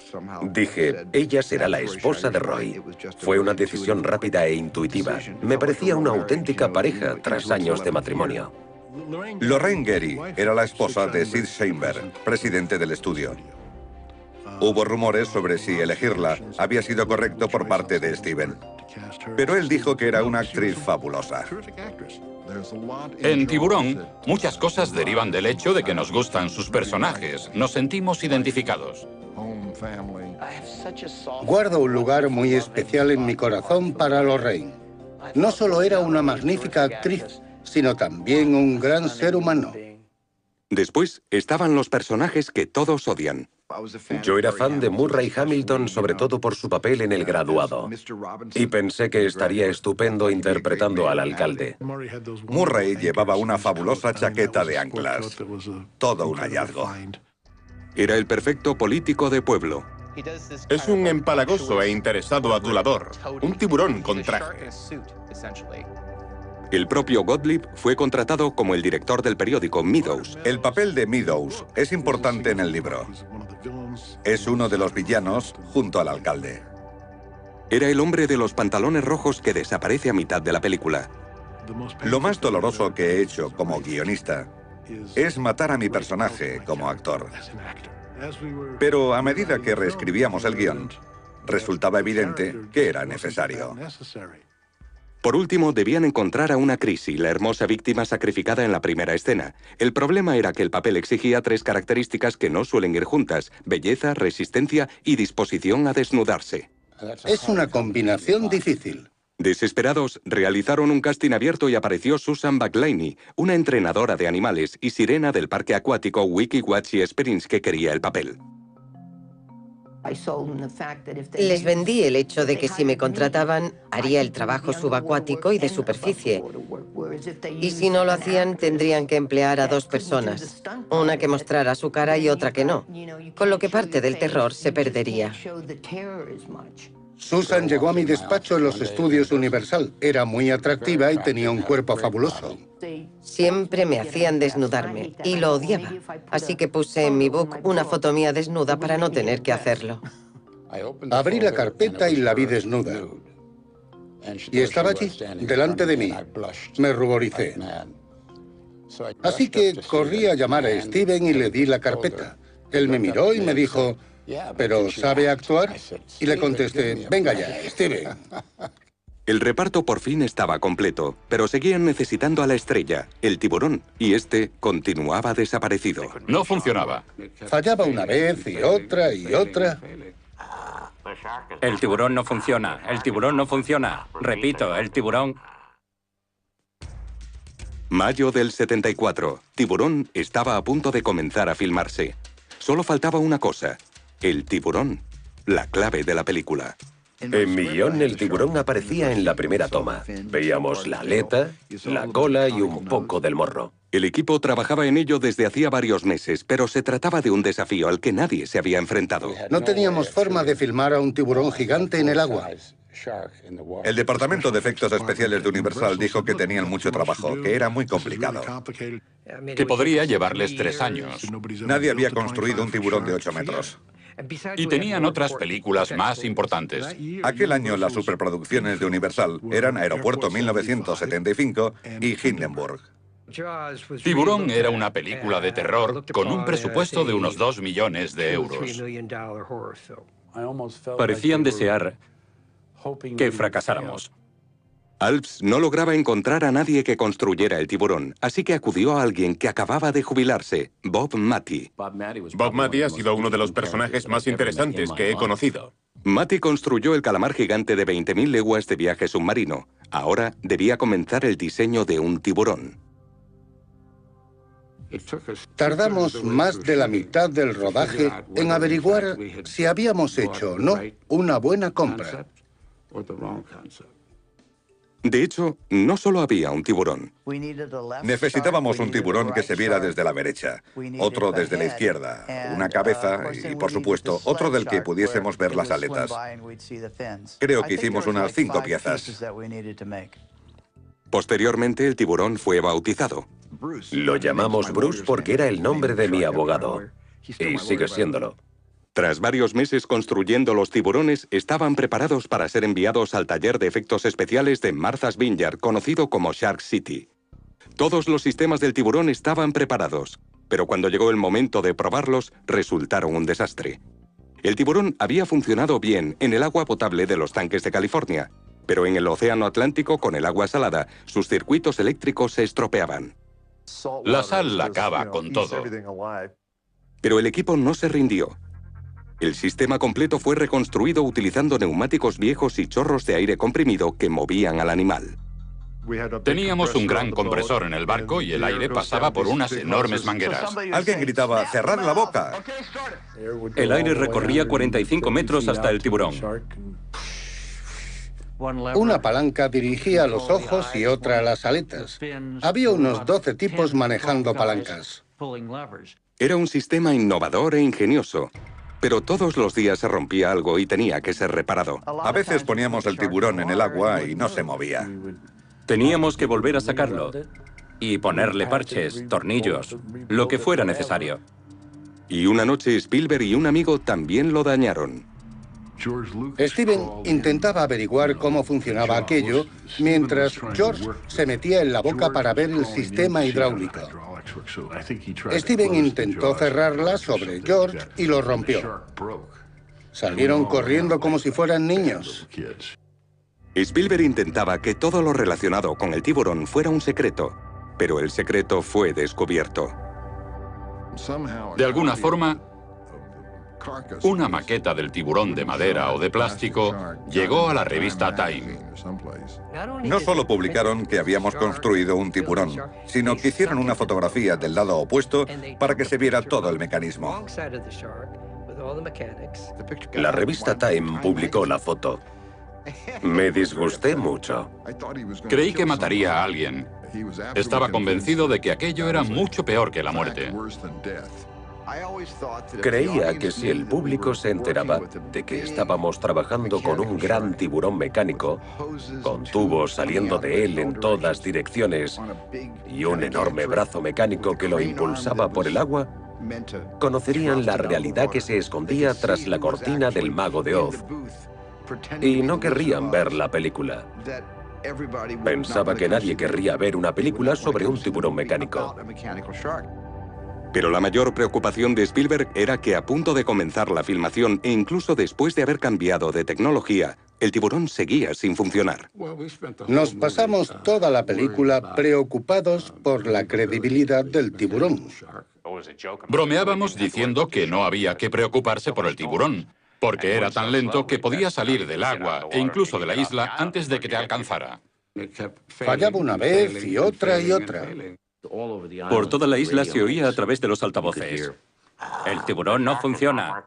[SPEAKER 3] Dije, ella será la esposa de Roy. Fue una decisión rápida e intuitiva. Me parecía una auténtica pareja tras años de matrimonio.
[SPEAKER 7] Lorraine Gary era la esposa de Sid Sheinberg, presidente del estudio. Hubo rumores sobre si elegirla había sido correcto por parte de Steven. Pero él dijo que era una actriz fabulosa.
[SPEAKER 8] En Tiburón, muchas cosas derivan del hecho de que nos gustan sus personajes, nos sentimos identificados.
[SPEAKER 4] Guardo un lugar muy especial en mi corazón para Lorraine. No solo era una magnífica actriz, sino también un gran ser humano.
[SPEAKER 1] Después estaban los personajes que todos odian.
[SPEAKER 3] Yo era fan de Murray Hamilton, sobre todo por su papel en El Graduado. Y pensé que estaría estupendo interpretando al alcalde.
[SPEAKER 7] Murray llevaba una fabulosa chaqueta de anclas. Todo un hallazgo.
[SPEAKER 1] Era el perfecto político de pueblo.
[SPEAKER 5] Es un empalagoso e interesado adulador, un tiburón con traje.
[SPEAKER 1] El propio Gottlieb fue contratado como el director del periódico Meadows.
[SPEAKER 7] El papel de Meadows es importante en el libro. Es uno de los villanos junto al alcalde.
[SPEAKER 1] Era el hombre de los pantalones rojos que desaparece a mitad de la película.
[SPEAKER 7] Lo más doloroso que he hecho como guionista es matar a mi personaje como actor. Pero a medida que reescribíamos el guión, resultaba evidente que era necesario.
[SPEAKER 1] Por último, debían encontrar a una Chrissy, la hermosa víctima sacrificada en la primera escena. El problema era que el papel exigía 3 características que no suelen ir juntas: belleza, resistencia y disposición a desnudarse.
[SPEAKER 4] Es una combinación difícil.
[SPEAKER 1] Desesperados, realizaron un casting abierto y apareció Susan Backlaney, una entrenadora de animales y sirena del parque acuático Weeki-Wachee Springs que quería el papel.
[SPEAKER 6] Les vendí el hecho de que si me contrataban, haría el trabajo subacuático y de superficie. Y si no lo hacían, tendrían que emplear a 2 personas, una que mostrara su cara y otra que no, con lo que parte del terror se perdería.
[SPEAKER 4] Susan llegó a mi despacho en los estudios Universal. Era muy atractiva y tenía un cuerpo fabuloso.
[SPEAKER 6] Siempre me hacían desnudarme y lo odiaba. Así que puse en mi book una foto mía desnuda para no tener que hacerlo.
[SPEAKER 4] Abrí la carpeta y la vi desnuda. Y estaba allí, delante de mí. Me ruboricé. Así que corrí a llamar a Steven y le di la carpeta. Él me miró y me dijo: ¿pero sabe actuar? Y le contesté: venga ya, Steven.
[SPEAKER 1] El reparto por fin estaba completo, pero seguían necesitando a la estrella, el tiburón, y este continuaba desaparecido.
[SPEAKER 8] No funcionaba.
[SPEAKER 4] Fallaba una vez y otra y otra.
[SPEAKER 2] El tiburón no funciona, el tiburón no funciona. Repito, el tiburón...
[SPEAKER 1] Mayo del 74. Tiburón estaba a punto de comenzar a filmarse. Solo faltaba una cosa: el tiburón, la clave de la película.
[SPEAKER 3] En mi guión, el tiburón aparecía en la primera toma. Veíamos la aleta, la cola y un poco del morro.
[SPEAKER 1] El equipo trabajaba en ello desde hacía varios meses, pero se trataba de un desafío al que nadie se había enfrentado.
[SPEAKER 4] No teníamos forma de filmar a un tiburón gigante en el agua.
[SPEAKER 7] El departamento de efectos especiales de Universal dijo que tenían mucho trabajo, que era muy complicado.
[SPEAKER 8] Que podría llevarles 3 años.
[SPEAKER 7] Nadie había construido un tiburón de 8 metros.
[SPEAKER 8] Y tenían otras películas más importantes.
[SPEAKER 7] Aquel año las superproducciones de Universal eran Aeropuerto 1975 y Hindenburg.
[SPEAKER 8] Tiburón era una película de terror con un presupuesto de unos 2 millones de euros.
[SPEAKER 2] Parecían desear que fracasáramos.
[SPEAKER 1] Alps no lograba encontrar a nadie que construyera el tiburón, así que acudió a alguien que acababa de jubilarse, Bob Matty.
[SPEAKER 5] Bob Matty ha sido uno de los personajes más interesantes que he conocido.
[SPEAKER 1] Matty construyó el calamar gigante de 20.000 leguas de viaje submarino. Ahora debía comenzar el diseño de un tiburón.
[SPEAKER 4] Tardamos más de la mitad del rodaje en averiguar si habíamos hecho o no una buena compra.
[SPEAKER 1] De hecho, no solo había un tiburón.
[SPEAKER 7] Necesitábamos un tiburón que se viera desde la derecha, otro desde la izquierda, una cabeza y, por supuesto, otro del que pudiésemos ver las aletas. Creo que hicimos unas 5 piezas.
[SPEAKER 1] Posteriormente, el tiburón fue bautizado.
[SPEAKER 3] Lo llamamos Bruce porque era el nombre de mi abogado. Y sigue siéndolo.
[SPEAKER 1] Tras varios meses construyendo los tiburones, estaban preparados para ser enviados al taller de efectos especiales de Martha's Vineyard, conocido como Shark City. Todos los sistemas del tiburón estaban preparados, pero cuando llegó el momento de probarlos, resultaron un desastre. El tiburón había funcionado bien en el agua potable de los tanques de California, pero en el océano Atlántico, con el agua salada, sus circuitos eléctricos se estropeaban.
[SPEAKER 8] La sal acaba con todo.
[SPEAKER 1] Pero el equipo no se rindió. El sistema completo fue reconstruido utilizando neumáticos viejos y chorros de aire comprimido que movían al animal.
[SPEAKER 8] Teníamos un gran compresor en el barco y el aire pasaba por unas enormes mangueras.
[SPEAKER 7] Alguien gritaba: ¡cerrad la boca!
[SPEAKER 2] El aire recorría 45 metros hasta el tiburón.
[SPEAKER 4] Una palanca dirigía los ojos y otra las aletas. Había unos 12 tipos manejando palancas.
[SPEAKER 1] Era un sistema innovador e ingenioso. Pero todos los días se rompía algo y tenía que ser reparado.
[SPEAKER 7] A veces poníamos el tiburón en el agua y no se movía.
[SPEAKER 2] Teníamos que volver a sacarlo y ponerle parches, tornillos, lo que fuera necesario.
[SPEAKER 1] Y una noche Spielberg y un amigo también lo dañaron.
[SPEAKER 4] Steven intentaba averiguar cómo funcionaba aquello, mientras George se metía en la boca para ver el sistema hidráulico. Steven intentó cerrarla sobre George y lo rompió. Salieron corriendo como si fueran niños.
[SPEAKER 1] Spielberg intentaba que todo lo relacionado con el tiburón fuera un secreto, pero el secreto fue descubierto.
[SPEAKER 8] De alguna forma, una maqueta del tiburón de madera o de plástico llegó a la revista Time.
[SPEAKER 7] No solo publicaron que habíamos construido un tiburón, sino que hicieron una fotografía del lado opuesto para que se viera todo el mecanismo.
[SPEAKER 3] La revista Time publicó la foto. Me disgusté mucho.
[SPEAKER 8] Creí que mataría a alguien. Estaba convencido de que aquello era mucho peor que la muerte.
[SPEAKER 3] Creía que si el público se enteraba de que estábamos trabajando con un gran tiburón mecánico, con tubos saliendo de él en todas direcciones y un enorme brazo mecánico que lo impulsaba por el agua, conocerían la realidad que se escondía tras la cortina del Mago de Oz. Y no querrían ver la película. Pensaba que nadie querría ver una película sobre un tiburón mecánico.
[SPEAKER 1] Pero la mayor preocupación de Spielberg era que a punto de comenzar la filmación e incluso después de haber cambiado de tecnología, el tiburón seguía sin funcionar.
[SPEAKER 4] Nos pasamos toda la película preocupados por la credibilidad del tiburón.
[SPEAKER 8] Bromeábamos diciendo que no había que preocuparse por el tiburón, porque era tan lento que podía salir del agua e incluso de la isla antes de que te alcanzara.
[SPEAKER 4] Fallaba una vez y otra y otra.
[SPEAKER 2] Por toda la isla se oía a través de los altavoces. El tiburón no funciona.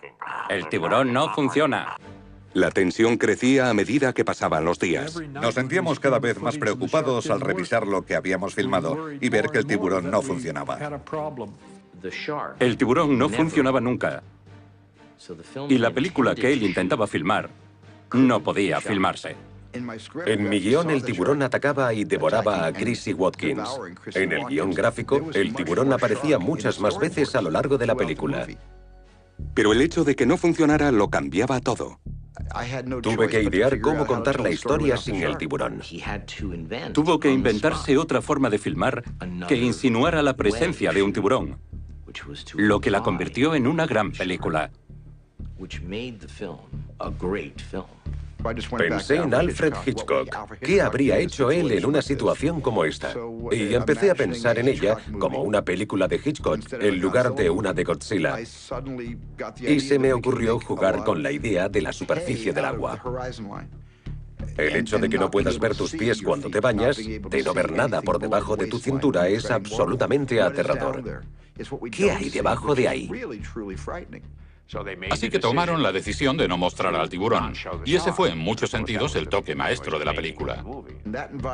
[SPEAKER 2] El tiburón no funciona.
[SPEAKER 1] La tensión crecía a medida que pasaban los días.
[SPEAKER 7] Nos sentíamos cada vez más preocupados al revisar lo que habíamos filmado y ver que el tiburón no funcionaba.
[SPEAKER 2] El tiburón no funcionaba nunca. Y la película que él intentaba filmar no podía filmarse.
[SPEAKER 3] En mi guión, el tiburón atacaba y devoraba a Chrissy Watkins. En el guión gráfico, el tiburón aparecía muchas más veces a lo largo de la película.
[SPEAKER 1] Pero el hecho de que no funcionara lo cambiaba todo.
[SPEAKER 3] Tuve que idear cómo contar la historia sin el tiburón.
[SPEAKER 2] Tuvo que inventarse otra forma de filmar que insinuara la presencia de un tiburón, lo que la convirtió en una gran película.
[SPEAKER 3] Pensé en Alfred Hitchcock. ¿Qué habría hecho él en una situación como esta? Y empecé a pensar en ella como una película de Hitchcock en lugar de una de Godzilla. Y se me ocurrió jugar con la idea de la superficie del agua. El hecho de que no puedas ver tus pies cuando te bañas, de no ver nada por debajo de tu cintura, es absolutamente aterrador. ¿Qué hay debajo de ahí?
[SPEAKER 8] Así que tomaron la decisión de no mostrar al tiburón, y ese fue en muchos sentidos el toque maestro de la película.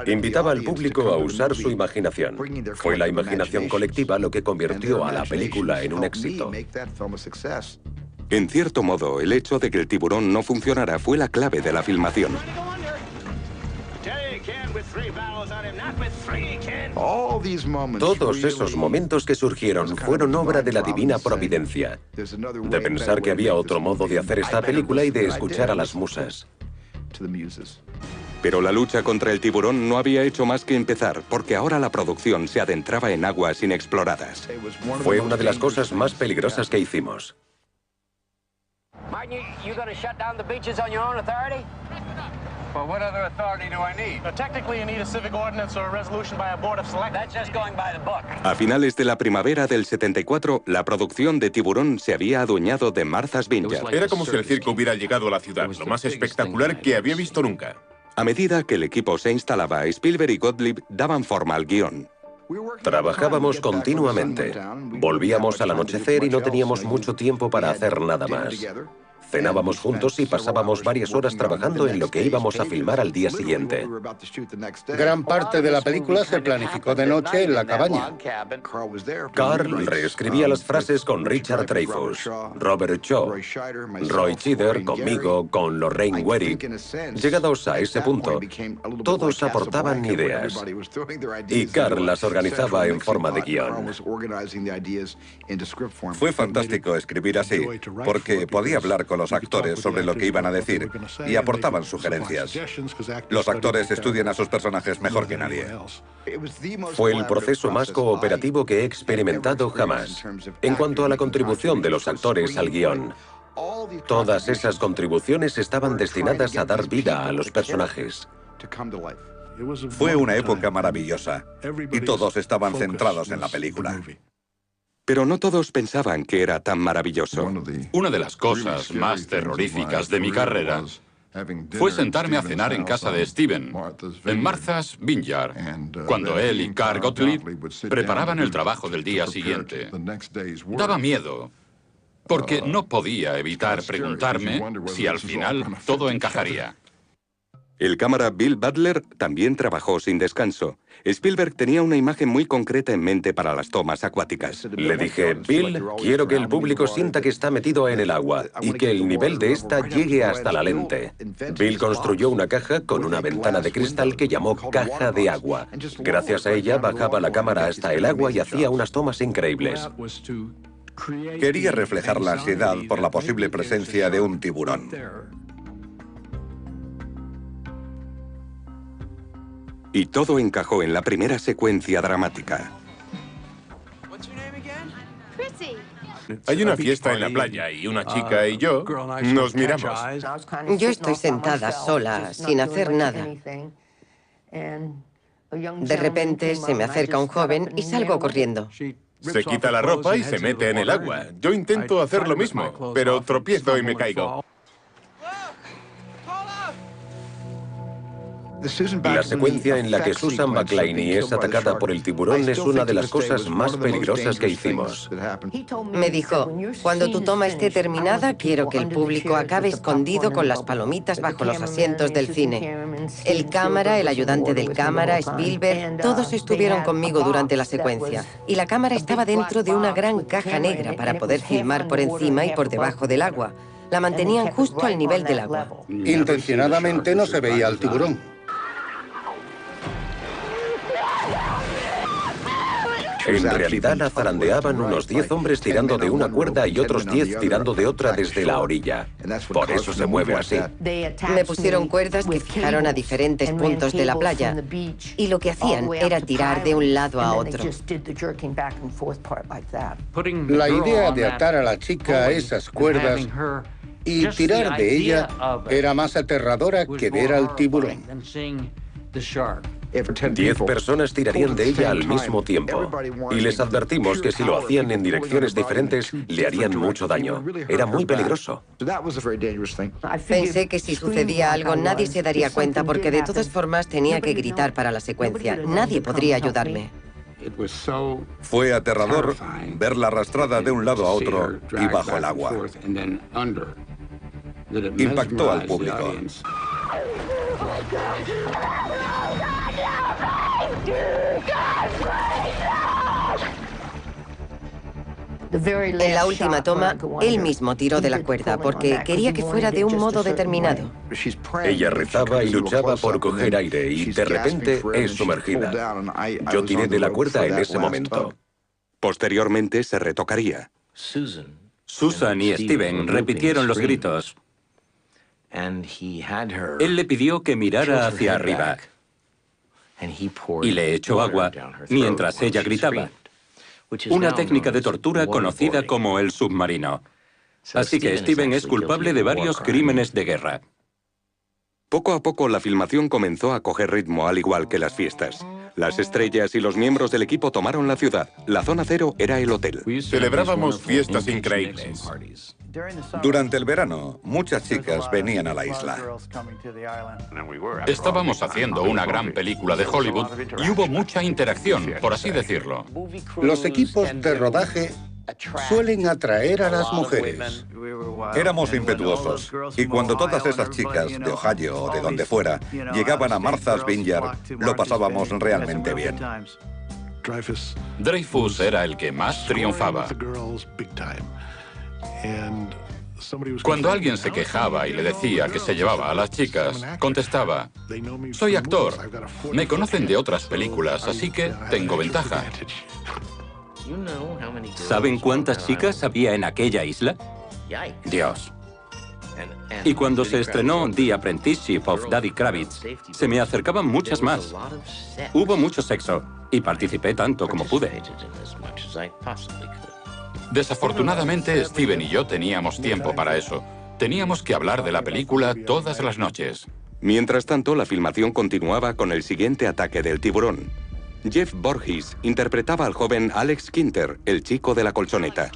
[SPEAKER 3] Invitaba al público a usar su imaginación. Fue la imaginación colectiva lo que convirtió a la película en un éxito.
[SPEAKER 1] En cierto modo, el hecho de que el tiburón no funcionara fue la clave de la filmación.
[SPEAKER 3] Todos esos momentos que surgieron fueron obra de la divina providencia, de pensar que había otro modo de hacer esta película y de escuchar a las musas.
[SPEAKER 1] Pero la lucha contra el tiburón no había hecho más que empezar, porque ahora la producción se adentraba en aguas inexploradas.
[SPEAKER 3] Fue una de las cosas más peligrosas que hicimos.
[SPEAKER 11] Well, what other authority do I need? Well, technically, you need a civic ordinance or a resolution by a board of select. That's just going by the book.
[SPEAKER 1] A finales de la primavera del 74, la producción de Tiburón se había adueñado de Martha's Vineyard.
[SPEAKER 5] Era como si el circo hubiera llegado a la ciudad, lo más espectacular que había visto nunca.
[SPEAKER 1] A medida que el equipo se instalaba, Spielberg y Gottlieb daban forma al guión.
[SPEAKER 3] Trabajábamos continuamente. Volvíamos al anochecer y no teníamos mucho tiempo para hacer nada más. Cenábamos juntos y pasábamos varias horas trabajando en lo que íbamos a filmar al día siguiente.
[SPEAKER 4] Gran parte de la película se planificó de noche en la cabaña.
[SPEAKER 3] Carl reescribía las frases con Richard Dreyfuss, Robert Shaw, Roy Scheider, conmigo, con Lorraine Werrick. Llegados a ese punto, todos aportaban ideas y Carl las organizaba en forma de guión.
[SPEAKER 7] Fue fantástico escribir así, porque podía hablar con los actores sobre lo que iban a decir y aportaban sugerencias. Los actores estudian a sus personajes mejor que nadie.
[SPEAKER 3] Fue el proceso más cooperativo que he experimentado jamás, en cuanto a la contribución de los actores al guión. Todas esas contribuciones estaban destinadas a dar vida a los personajes.
[SPEAKER 7] Fue una época maravillosa y todos estaban centrados en la película.
[SPEAKER 1] Pero no todos pensaban que era tan maravilloso.
[SPEAKER 8] Una de las cosas más terroríficas de mi carrera fue sentarme a cenar en casa de Steven, en Martha's Vineyard, cuando él y Carl Gottlieb preparaban el trabajo del día siguiente. Daba miedo, porque no podía evitar preguntarme si al final todo encajaría.
[SPEAKER 1] El cámara Bill Butler también trabajó sin descanso. Spielberg tenía una imagen muy concreta en mente para las tomas acuáticas.
[SPEAKER 3] Le dije, Bill, quiero que el público sienta que está metido en el agua y que el nivel de esta llegue hasta la lente. Bill construyó una caja con una ventana de cristal que llamó caja de agua. Gracias a ella bajaba la cámara hasta el agua y hacía unas tomas increíbles.
[SPEAKER 7] Quería reflejar la ansiedad por la posible presencia de un tiburón.
[SPEAKER 1] Y todo encajó en la primera secuencia dramática.
[SPEAKER 5] Hay una fiesta en la playa y una chica y yo nos miramos.
[SPEAKER 6] Yo estoy sentada sola, sin hacer nada. De repente se me acerca un joven y salgo corriendo.
[SPEAKER 5] Se quita la ropa y se mete en el agua. Yo intento hacer lo mismo, pero tropiezo y me caigo.
[SPEAKER 3] La secuencia en la que Susan McClaney es atacada por el tiburón es una de las cosas más peligrosas que hicimos.
[SPEAKER 6] Me dijo, cuando tu toma esté terminada, quiero que el público acabe escondido con las palomitas bajo los asientos del cine. El cámara, el ayudante del cámara, Spielberg, todos estuvieron conmigo durante la secuencia. Y la cámara estaba dentro de una gran caja negra para poder filmar por encima y por debajo del agua. La mantenían justo al nivel del agua.
[SPEAKER 4] Intencionadamente no se veía al tiburón.
[SPEAKER 3] En realidad la zarandeaban unos 10 hombres tirando de una cuerda y otros 10 tirando de otra desde la orilla. Por eso se mueve así.
[SPEAKER 6] Me pusieron cuerdas que fijaron a diferentes puntos de la playa y lo que hacían era tirar de un lado a otro.
[SPEAKER 4] La idea de atar a la chica a esas cuerdas y tirar de ella era más aterradora que ver al tiburón.
[SPEAKER 3] 10 personas tirarían de ella al mismo tiempo. Y les advertimos que si lo hacían en direcciones diferentes, le harían mucho daño. Era muy peligroso.
[SPEAKER 6] Pensé que si sucedía algo, nadie se daría cuenta porque de todas formas tenía que gritar para la secuencia. Nadie podría ayudarme.
[SPEAKER 7] Fue aterrador verla arrastrada de un lado a otro y bajo el agua. Impactó al público.
[SPEAKER 6] En la última toma, él mismo tiró de la cuerda porque quería que fuera de un modo determinado.
[SPEAKER 3] Ella rezaba y luchaba por coger aire y de repente es sumergida. Yo tiré de la cuerda en ese momento.
[SPEAKER 1] Posteriormente se retocaría.
[SPEAKER 2] Susan y Steven repitieron los gritos. Él le pidió que mirara hacia arriba y le echó agua mientras ella gritaba. Una técnica de tortura conocida como el submarino. Así que Steven es culpable de varios crímenes de guerra.
[SPEAKER 1] Poco a poco la filmación comenzó a coger ritmo, al igual que las fiestas. Las estrellas y los miembros del equipo tomaron la ciudad. La zona cero era el hotel.
[SPEAKER 5] Celebrábamos fiestas increíbles.
[SPEAKER 7] Durante el verano, muchas chicas venían a la isla.
[SPEAKER 8] Estábamos haciendo una gran película de Hollywood y hubo mucha interacción, por así decirlo.
[SPEAKER 4] Los equipos de rodaje suelen atraer a las mujeres.
[SPEAKER 7] Éramos impetuosos, y cuando todas esas chicas de Ohio o de donde fuera llegaban a Martha's Vineyard, lo pasábamos realmente bien.
[SPEAKER 8] Dreyfus era el que más triunfaba. Cuando alguien se quejaba y le decía que se llevaba a las chicas, contestaba: soy actor, me conocen de otras películas, así que tengo ventaja.
[SPEAKER 2] ¿Saben cuántas chicas había en aquella isla? Dios. Y cuando se estrenó The Apprenticeship of Daddy Kravitz, se me acercaban muchas más. Hubo mucho sexo, y participé tanto como pude.
[SPEAKER 8] Desafortunadamente, Steven y yo teníamos tiempo para eso. Teníamos que hablar de la película todas las noches.
[SPEAKER 1] Mientras tanto, la filmación continuaba con el siguiente ataque del tiburón. Jeff Borges interpretaba al joven Alex Kinter, el chico de la colchoneta.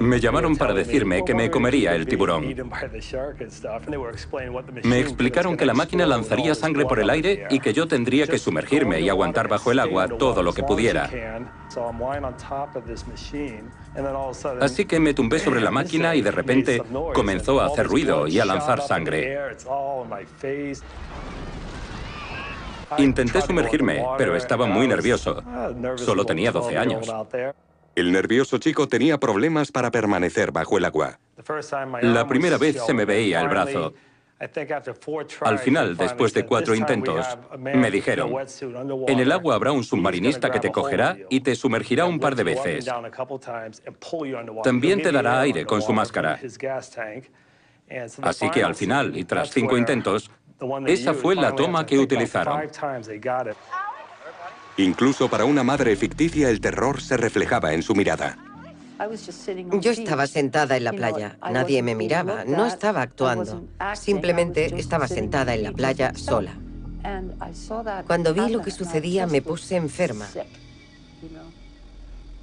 [SPEAKER 2] Me llamaron para decirme que me comería el tiburón. Me explicaron que la máquina lanzaría sangre por el aire y que yo tendría que sumergirme y aguantar bajo el agua todo lo que pudiera. Así que me tumbé sobre la máquina y de repente comenzó a hacer ruido y a lanzar sangre. Intenté sumergirme, pero estaba muy nervioso. Solo tenía 12 años.
[SPEAKER 1] El nervioso chico tenía problemas para permanecer bajo el agua.
[SPEAKER 2] La primera vez se me veía el brazo. Al final, después de 4 intentos, me dijeron: en el agua habrá un submarinista que te cogerá y te sumergirá un par de veces. También te dará aire con su máscara. Así que al final, y tras 5 intentos, esa fue la toma que utilizaron.
[SPEAKER 1] Incluso para una madre ficticia, el terror se reflejaba en su mirada.
[SPEAKER 6] Yo estaba sentada en la playa. Nadie me miraba. No estaba actuando. Simplemente estaba sentada en la playa sola. Cuando vi lo que sucedía, me puse enferma.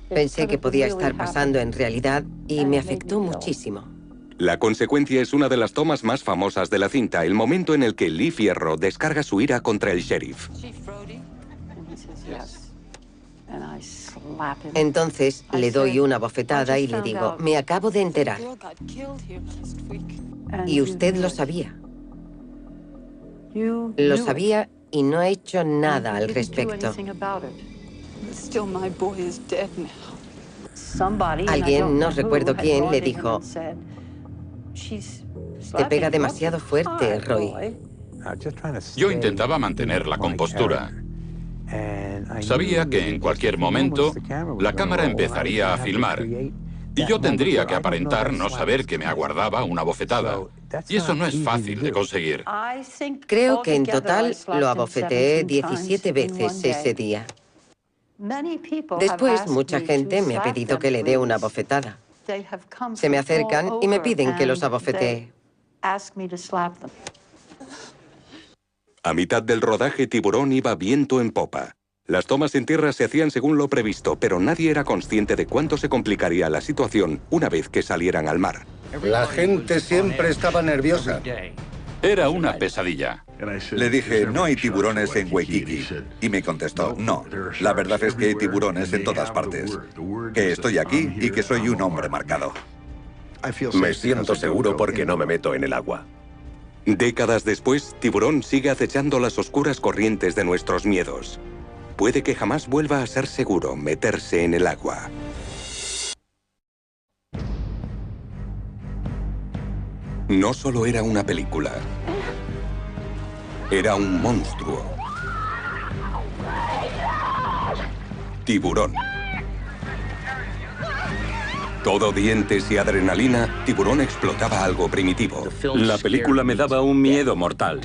[SPEAKER 6] Pensé que podía estar pasando en realidad y me afectó muchísimo.
[SPEAKER 1] La consecuencia es una de las tomas más famosas de la cinta, el momento en el que Lee Fierro descarga su ira contra el sheriff.
[SPEAKER 6] Entonces le doy una bofetada y le digo: me acabo de enterar. Y usted lo sabía. Lo sabía y no ha hecho nada al respecto. Alguien, no recuerdo quién, le dijo: te pega demasiado fuerte, Roy.
[SPEAKER 8] Yo intentaba mantener la compostura. Sabía que en cualquier momento la cámara empezaría a filmar y yo tendría que aparentar no saber que me aguardaba una bofetada. Y eso no es fácil de conseguir.
[SPEAKER 6] Creo que en total lo abofeteé 17 veces ese día. Después, mucha gente me ha pedido que le dé una bofetada. Se me acercan y me piden que los abofetee.
[SPEAKER 1] A mitad del rodaje, Tiburón iba viento en popa. Las tomas en tierra se hacían según lo previsto, pero nadie era consciente de cuánto se complicaría la situación una vez que salieran al mar.
[SPEAKER 4] La gente siempre estaba nerviosa.
[SPEAKER 8] Era una pesadilla.
[SPEAKER 7] Le dije: no hay tiburones en Waikiki. Y me contestó: no, la verdad es que hay tiburones en todas partes. Que estoy aquí y que soy un hombre marcado.
[SPEAKER 3] Me siento seguro porque no me meto en el agua.
[SPEAKER 1] Décadas después, Tiburón sigue acechando las oscuras corrientes de nuestros miedos. Puede que jamás vuelva a ser seguro meterse en el agua. No solo era una película. Era un monstruo. Tiburón. Todo dientes y adrenalina, Tiburón explotaba algo primitivo.
[SPEAKER 2] La película me daba un miedo mortal.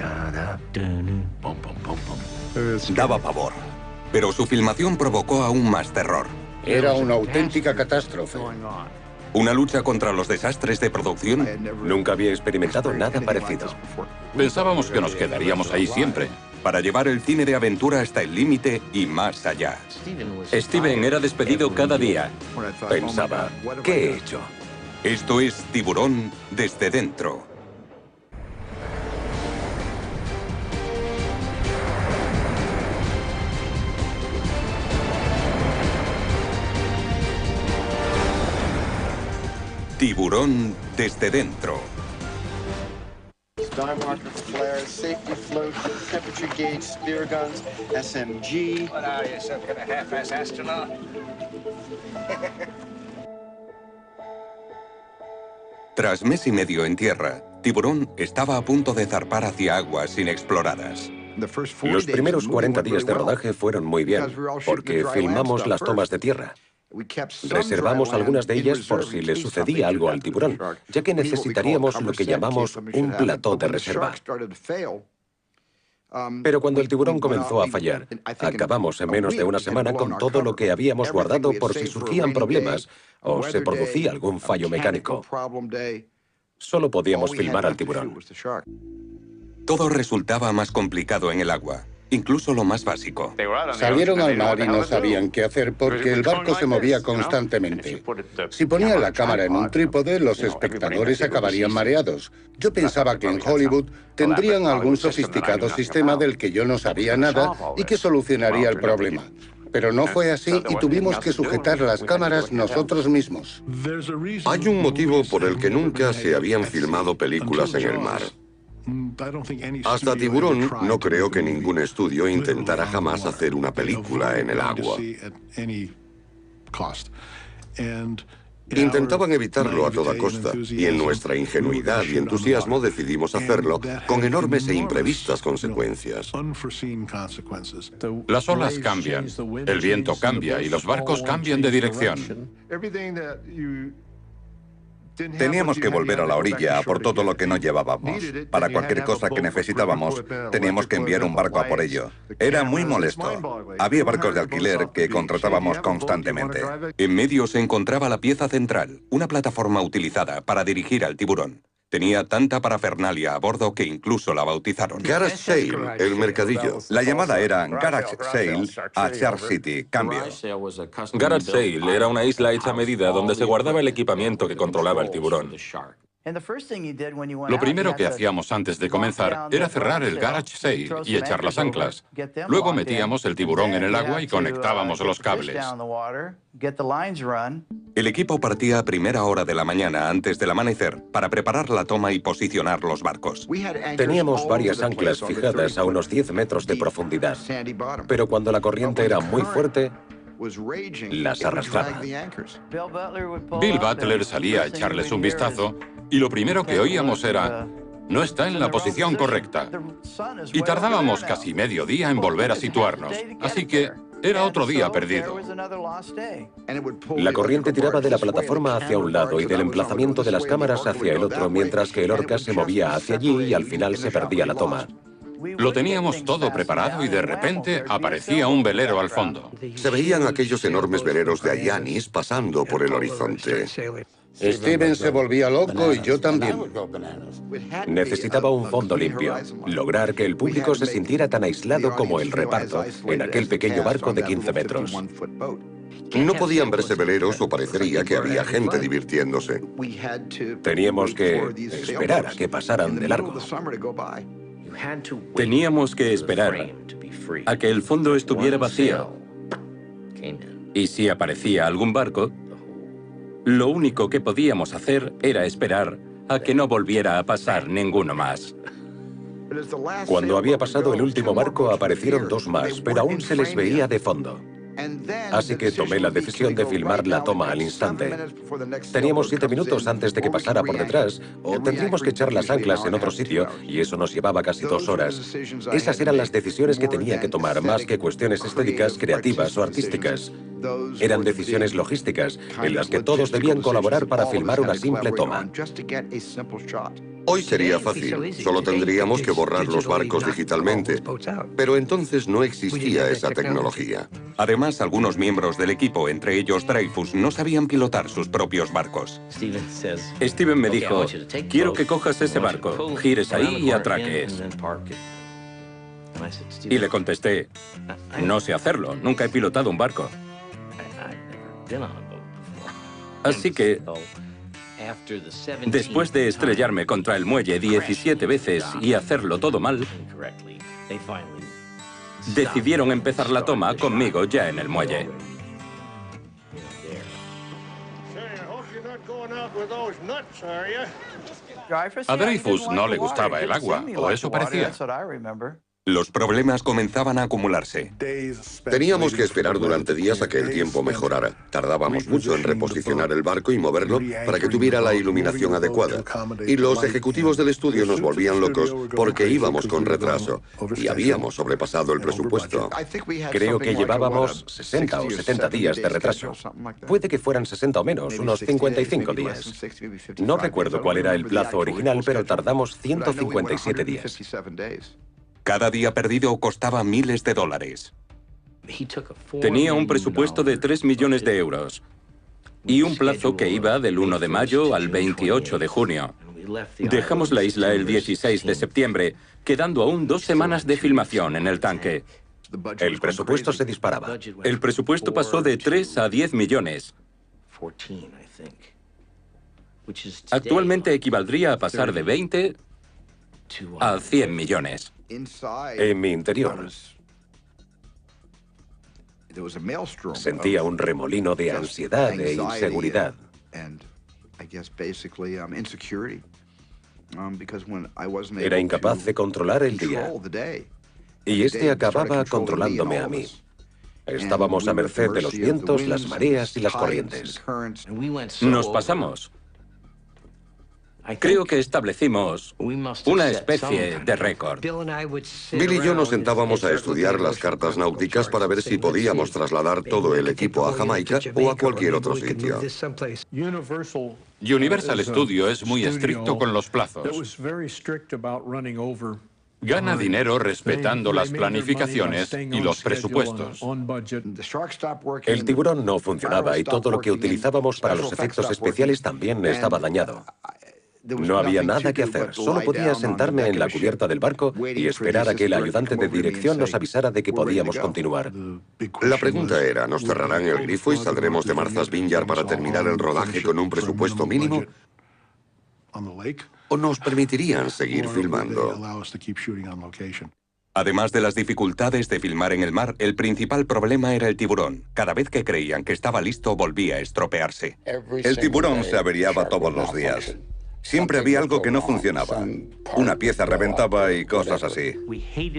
[SPEAKER 1] Daba pavor. Pero su filmación provocó aún más terror.
[SPEAKER 4] Era una auténtica catástrofe.
[SPEAKER 1] Una lucha contra los desastres de producción.
[SPEAKER 3] Nunca había experimentado nada parecido.
[SPEAKER 8] Pensábamos que nos quedaríamos ahí siempre.
[SPEAKER 1] Para llevar el cine de aventura hasta el límite y más allá.
[SPEAKER 2] Steven era despedido cada día.
[SPEAKER 3] Pensaba: ¿qué he hecho?
[SPEAKER 1] Esto es Tiburón desde dentro. Tiburón desde dentro.
[SPEAKER 12] Star marker flares, safety float, temperature gauge, spear guns, SMG.
[SPEAKER 11] What are you, some kind of half-ass astronaut?
[SPEAKER 1] Tras mes y medio en tierra, Tiburón estaba a punto de zarpar hacia aguas inexploradas.
[SPEAKER 3] Los primeros 40 días de rodaje fueron muy bien, porque filmamos las tomas de tierra. Reservamos algunas de ellas por si le sucedía algo al tiburón, ya que necesitaríamos lo que llamamos un plató de reserva. Pero cuando el tiburón comenzó a fallar, acabamos en menos de una semana con todo lo que habíamos guardado por si surgían problemas o se producía algún fallo mecánico. Solo podíamos filmar al tiburón.
[SPEAKER 1] Todo resultaba más complicado en el agua, incluso lo más básico.
[SPEAKER 4] Salieron al mar y no sabían qué hacer porque el barco se movía constantemente. Si ponían la cámara en un trípode, los espectadores acabarían mareados. Yo pensaba que en Hollywood tendrían algún sofisticado sistema del que yo no sabía nada y que solucionaría el problema. Pero no fue así y tuvimos que sujetar las cámaras nosotros mismos.
[SPEAKER 13] Hay un motivo por el que nunca se habían filmado películas en el mar. Hasta Tiburón, no creo que ningún estudio intentara jamás hacer una película en el agua. Intentaban evitarlo a toda costa, y en nuestra ingenuidad y entusiasmo decidimos hacerlo con enormes e imprevistas consecuencias.
[SPEAKER 8] Las olas cambian, el viento cambia y los barcos cambian de dirección.
[SPEAKER 7] Teníamos que volver a la orilla a por todo lo que no llevábamos. Para cualquier cosa que necesitábamos, teníamos que enviar un barco a por ello. Era muy molesto. Había barcos de alquiler que contratábamos constantemente.
[SPEAKER 1] En medio se encontraba la pieza central, una plataforma utilizada para dirigir al tiburón. Tenía tanta parafernalia a bordo que incluso la bautizaron.
[SPEAKER 13] Garage Sale, el mercadillo.
[SPEAKER 7] La llamada era Garage Sale a Shark City. Cambio.
[SPEAKER 2] Garage Sale era una isla hecha a medida donde se guardaba el equipamiento que controlaba el tiburón.
[SPEAKER 8] Lo primero que hacíamos antes de comenzar era cerrar el Garage Sale y echar las anclas. Luego metíamos el tiburón en el agua y conectábamos los cables.
[SPEAKER 1] El equipo partía a primera hora de la mañana antes del amanecer para preparar la toma y posicionar los barcos.
[SPEAKER 3] Teníamos varias anclas fijadas a unos 10 metros de profundidad, pero cuando la corriente era muy fuerte, las arrastraba.
[SPEAKER 8] Bill Butler salía a echarles un vistazo y lo primero que oíamos era: no está en la posición correcta. Y tardábamos casi medio día en volver a situarnos, así que era otro día perdido.
[SPEAKER 3] La corriente tiraba de la plataforma hacia un lado y del emplazamiento de las cámaras hacia el otro, mientras que el Orca se movía hacia allí y al final se perdía la toma.
[SPEAKER 8] Lo teníamos todo preparado y de repente aparecía un velero al fondo.
[SPEAKER 13] Se veían aquellos enormes veleros de Hyannis pasando por el horizonte.
[SPEAKER 4] Steven se volvía loco y yo también.
[SPEAKER 3] Necesitaba un fondo limpio, lograr que el público se sintiera tan aislado como el reparto en aquel pequeño barco de 15 metros.
[SPEAKER 13] No podían verse veleros o parecería que había gente divirtiéndose.
[SPEAKER 3] Teníamos que esperar a que pasaran de largo.
[SPEAKER 2] Teníamos que esperar a que el fondo estuviera vacío. Y si aparecía algún barco, lo único que podíamos hacer era esperar a que no volviera a pasar ninguno más.
[SPEAKER 3] Cuando había pasado el último barco, aparecieron dos más, pero aún se les veía de fondo. Así que tomé la decisión de filmar la toma al instante. Teníamos 7 minutos antes de que pasara por detrás, o tendríamos que echar las anclas en otro sitio, y eso nos llevaba casi 2 horas. Esas eran las decisiones que tenía que tomar, más que cuestiones estéticas, creativas o artísticas. Eran decisiones logísticas, en las que todos debían colaborar para filmar una simple toma.
[SPEAKER 13] Hoy sería fácil, solo tendríamos que borrar los barcos digitalmente. Pero entonces no existía esa tecnología.
[SPEAKER 1] Además, algunos miembros del equipo, entre ellos Dreyfus, no sabían pilotar sus propios barcos.
[SPEAKER 2] Steven me dijo: quiero que cojas ese barco, gires ahí y atraques. Y le contesté: no sé hacerlo, nunca he pilotado un barco. Así que, después de estrellarme contra el muelle 17 veces y hacerlo todo mal, decidieron empezar la toma conmigo ya en el muelle.
[SPEAKER 8] A Dreyfus no le gustaba el agua, o eso parecía.
[SPEAKER 1] Los problemas comenzaban a acumularse.
[SPEAKER 13] Teníamos que esperar durante días a que el tiempo mejorara. Tardábamos mucho en reposicionar el barco y moverlo para que tuviera la iluminación adecuada. Y los ejecutivos del estudio nos volvían locos porque íbamos con retraso y habíamos sobrepasado el presupuesto.
[SPEAKER 3] Creo que llevábamos 60 o 70 días de retraso. Puede que fueran 60 o menos, unos 55 días. No recuerdo cuál era el plazo original, pero tardamos 157 días.
[SPEAKER 1] Cada día perdido costaba miles de dólares.
[SPEAKER 2] Tenía un presupuesto de 3 millones de euros y un plazo que iba del 1 de mayo al 28 de junio. Dejamos la isla el 16 de septiembre, quedando aún 2 semanas de filmación en el tanque.
[SPEAKER 3] El presupuesto se disparaba.
[SPEAKER 2] El presupuesto pasó de 3 a 10 millones. Actualmente equivaldría a pasar de 20 a 100 millones.
[SPEAKER 3] En mi interior sentía un remolino de ansiedad e inseguridad. Era incapaz de controlar el día. Y este acababa controlándome a mí. Estábamos a merced de los vientos, las mareas y las corrientes.
[SPEAKER 2] Nos pasamos. Creo que establecimos una especie de récord.
[SPEAKER 13] Bill y yo nos sentábamos a estudiar las cartas náuticas para ver si podíamos trasladar todo el equipo a Jamaica o a cualquier otro sitio.
[SPEAKER 8] Universal Studio es muy estricto con los plazos. Gana dinero respetando las planificaciones y los presupuestos.
[SPEAKER 3] El tiburón no funcionaba y todo lo que utilizábamos para los efectos especiales también estaba dañado. No había nada que hacer, solo podía sentarme en la cubierta del barco y esperar a que el ayudante de dirección nos avisara de que podíamos continuar.
[SPEAKER 13] La pregunta era, ¿nos cerrarán el grifo y saldremos de Martha's Vineyard para terminar el rodaje con un presupuesto mínimo? ¿O nos permitirían seguir filmando?
[SPEAKER 1] Además de las dificultades de filmar en el mar, el principal problema era el tiburón. Cada vez que creían que estaba listo, volvía a estropearse.
[SPEAKER 7] El tiburón se averiaba todos los días. Siempre había algo que no funcionaba. Una pieza reventaba y cosas así.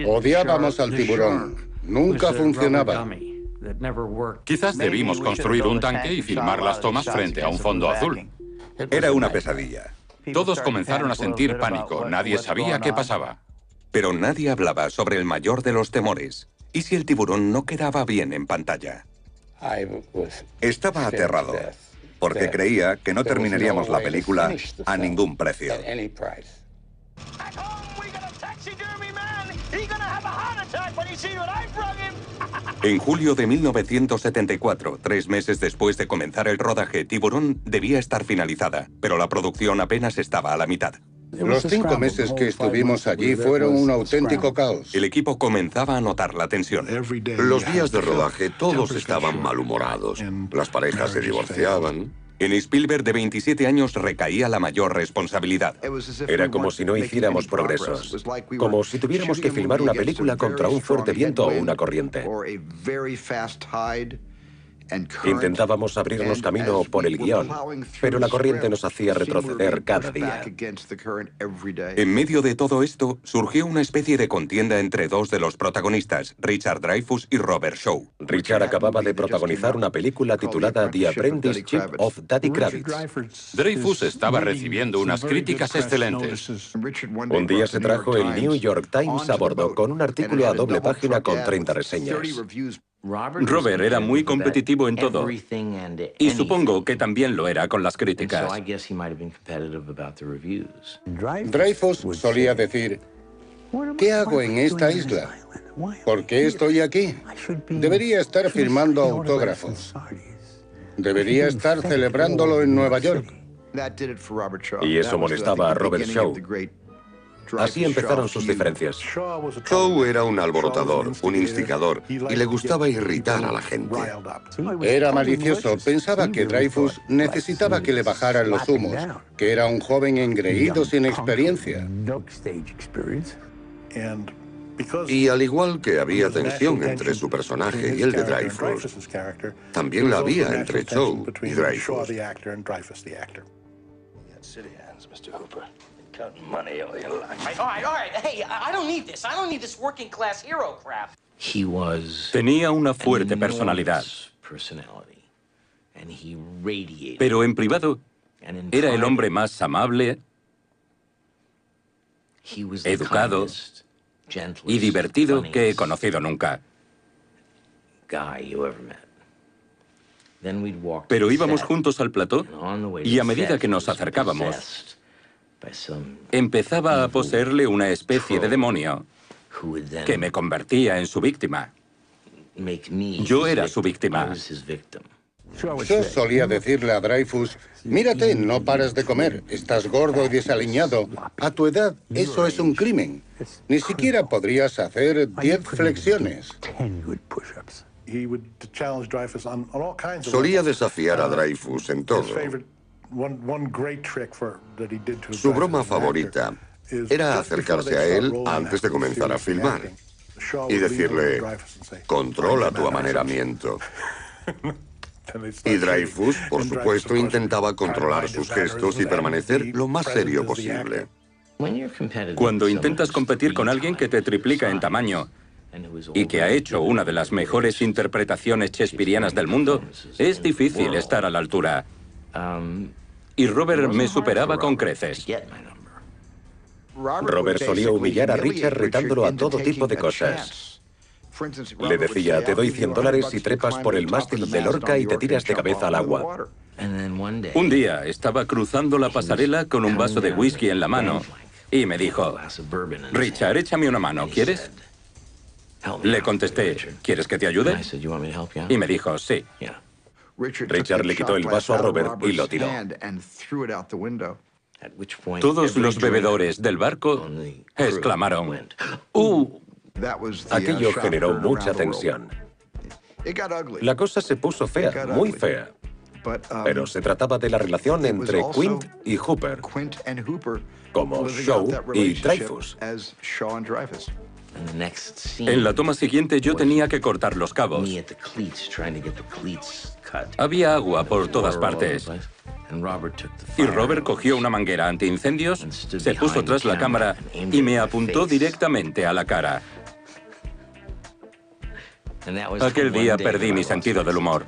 [SPEAKER 4] Odiábamos al tiburón. Nunca funcionaba.
[SPEAKER 8] Quizás debimos construir un tanque y filmar las tomas frente a un fondo azul.
[SPEAKER 7] Era una pesadilla.
[SPEAKER 8] Todos comenzaron a sentir pánico. Nadie sabía qué pasaba.
[SPEAKER 1] Pero nadie hablaba sobre el mayor de los temores. ¿Y si el tiburón no quedaba bien en pantalla?
[SPEAKER 7] Estaba aterrado, porque creía que no terminaríamos la película a ningún precio.
[SPEAKER 1] En julio de 1974, 3 meses después de comenzar el rodaje, Tiburón debía estar finalizada, pero la producción apenas estaba a la mitad.
[SPEAKER 4] Los 5 meses que estuvimos allí fueron un auténtico caos.
[SPEAKER 1] El equipo comenzaba a notar la tensión.
[SPEAKER 13] Los días de rodaje todos estaban malhumorados. Las parejas se divorciaban.
[SPEAKER 1] En Spielberg, de 27 años, recaía la mayor responsabilidad.
[SPEAKER 3] Era como si no hiciéramos progresos. Como si tuviéramos que filmar una película contra un fuerte viento o una corriente. Intentábamos abrirnos camino por el guión, pero la corriente nos hacía retroceder cada día.
[SPEAKER 1] En medio de todo esto, surgió una especie de contienda entre 2 de los protagonistas, Richard Dreyfuss y Robert Shaw.
[SPEAKER 3] Richard acababa de protagonizar una película titulada The Apprenticeship of Daddy Kravitz.
[SPEAKER 8] Dreyfuss estaba recibiendo unas críticas excelentes.
[SPEAKER 3] Un día se trajo el New York Times a bordo con un artículo a doble página con 30 reseñas.
[SPEAKER 2] Robert era muy competitivo en todo, y supongo que también lo era con las críticas.
[SPEAKER 4] Dreyfuss solía decir, ¿qué hago en esta isla? ¿Por qué estoy aquí? Debería estar firmando autógrafos. Debería estar celebrándolo en Nueva York.
[SPEAKER 3] Y eso molestaba a Robert Shaw. Así empezaron sus diferencias.
[SPEAKER 13] Shaw era un alborotador, un instigador, y le gustaba irritar a la gente.
[SPEAKER 4] Era malicioso. Pensaba que Dreyfuss necesitaba que le bajaran los humos, que era un joven engreído sin experiencia.
[SPEAKER 13] Y al igual que había tensión entre su personaje y el de Dreyfus, también la había entre Chow y Dreyfus.
[SPEAKER 2] Tenía una fuerte personalidad, pero en privado era el hombre más amable, educado y divertido que he conocido nunca. Pero íbamos juntos al plató y a medida que nos acercábamos, empezaba a poseerle una especie de demonio que me convertía en su víctima. Yo era su víctima.
[SPEAKER 4] Yo solía decirle a Dreyfus, mírate, no paras de comer, estás gordo y desaliñado. A tu edad, eso es un crimen. Ni siquiera podrías hacer 10 flexiones.
[SPEAKER 13] Solía desafiar a Dreyfus en todo. Su broma favorita era acercarse a él antes de comenzar a filmar y decirle, controla tu amaneramiento. Y Dreyfus, por supuesto, intentaba controlar sus gestos y permanecer lo más serio posible.
[SPEAKER 2] Cuando intentas competir con alguien que te triplica en tamaño y que ha hecho una de las mejores interpretaciones shakespearianas del mundo, es difícil estar a la altura. Y Robert me superaba con creces.
[SPEAKER 3] Robert solía humillar a Richard retándolo a todo tipo de cosas. Le decía, te doy $100 si trepas por el mástil de Lorca y te tiras de cabeza al agua.
[SPEAKER 2] Un día estaba cruzando la pasarela con un vaso de whisky en la mano y me dijo, Richard, échame una mano, ¿quieres? Le contesté, ¿quieres que te ayude? Y me dijo, sí.
[SPEAKER 3] Richard le quitó el vaso a Robert y lo tiró.
[SPEAKER 2] Todos los bebedores del barco exclamaron,
[SPEAKER 3] Aquello generó mucha tensión. La cosa se puso fea, muy fea. Pero se trataba de la relación entre Quint y Hooper, como Shaw y Dreyfus.
[SPEAKER 2] En la toma siguiente yo tenía que cortar los cabos. Había agua por todas partes. Y Robert cogió una manguera antiincendios, se puso tras la cámara y me apuntó directamente a la cara. Aquel día perdí mi sentido del humor.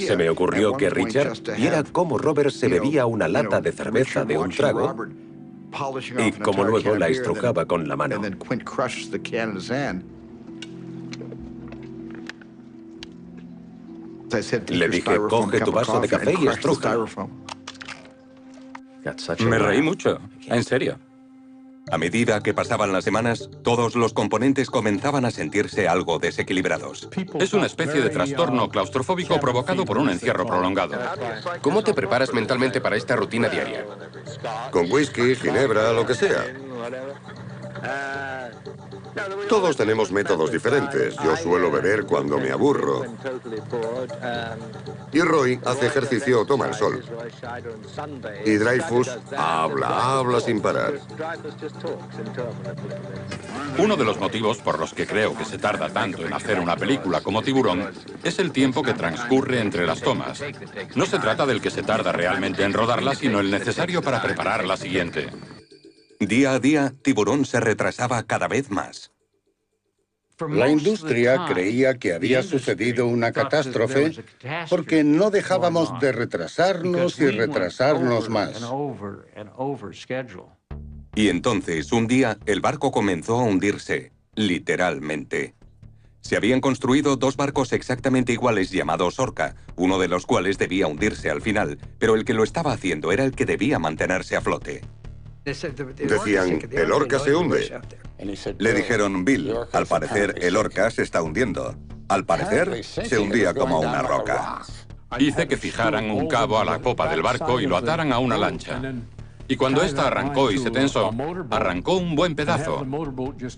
[SPEAKER 3] Se me ocurrió que Richard viera cómo Robert se bebía una lata de cerveza de un trago y cómo luego la estrujaba con la mano. Le dije, coge tu vaso de café y estrújalo.
[SPEAKER 2] Me reí mucho, en serio.
[SPEAKER 1] A medida que pasaban las semanas, todos los componentes comenzaban a sentirse algo desequilibrados.
[SPEAKER 8] Es una especie de trastorno claustrofóbico provocado por un encierro prolongado.
[SPEAKER 14] ¿Cómo te preparas mentalmente para esta rutina diaria?
[SPEAKER 13] Con whisky, ginebra, lo que sea. Todos tenemos métodos diferentes. Yo suelo beber cuando me aburro. Y Roy hace ejercicio o toma el sol. Y Dreyfus habla sin parar.
[SPEAKER 8] Uno de los motivos por los que creo que se tarda tanto en hacer una película como Tiburón es el tiempo que transcurre entre las tomas. No se trata del que se tarda realmente en rodarla, sino el necesario para preparar la siguiente.
[SPEAKER 1] Día a día, Tiburón se retrasaba cada vez más.
[SPEAKER 4] La industria creía que había sucedido una catástrofe porque no dejábamos de retrasarnos y retrasarnos más.
[SPEAKER 1] Y entonces, un día, el barco comenzó a hundirse, literalmente. Se habían construido 2 barcos exactamente iguales llamados Orca, uno de los cuales debía hundirse al final, pero el que lo estaba haciendo era el que debía mantenerse a flote.
[SPEAKER 13] Decían, el Orca se hunde.
[SPEAKER 7] Le dijeron, Bill, al parecer el Orca se está hundiendo. Al parecer, se hundía como una roca.
[SPEAKER 8] Hice que fijaran un cabo a la popa del barco y lo ataran a una lancha. Y cuando ésta arrancó y se tensó, arrancó un buen pedazo,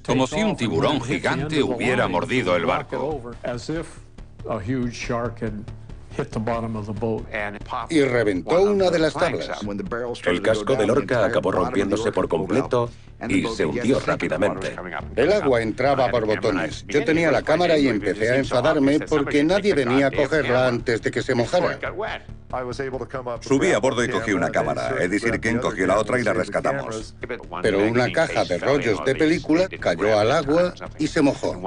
[SPEAKER 8] como si un tiburón gigante hubiera mordido el barco.
[SPEAKER 4] Y reventó una de las tablas.
[SPEAKER 3] El casco del orca acabó rompiéndose por completo y se hundió rápidamente.
[SPEAKER 4] El agua entraba por botones. Yo tenía la cámara y empecé a enfadarme porque nadie venía a cogerla antes de que se mojara.
[SPEAKER 7] Subí a bordo y cogí una cámara. Eddie Sirkin cogió la otra y la rescatamos.
[SPEAKER 4] Pero una caja de rollos de película cayó al agua y se mojó.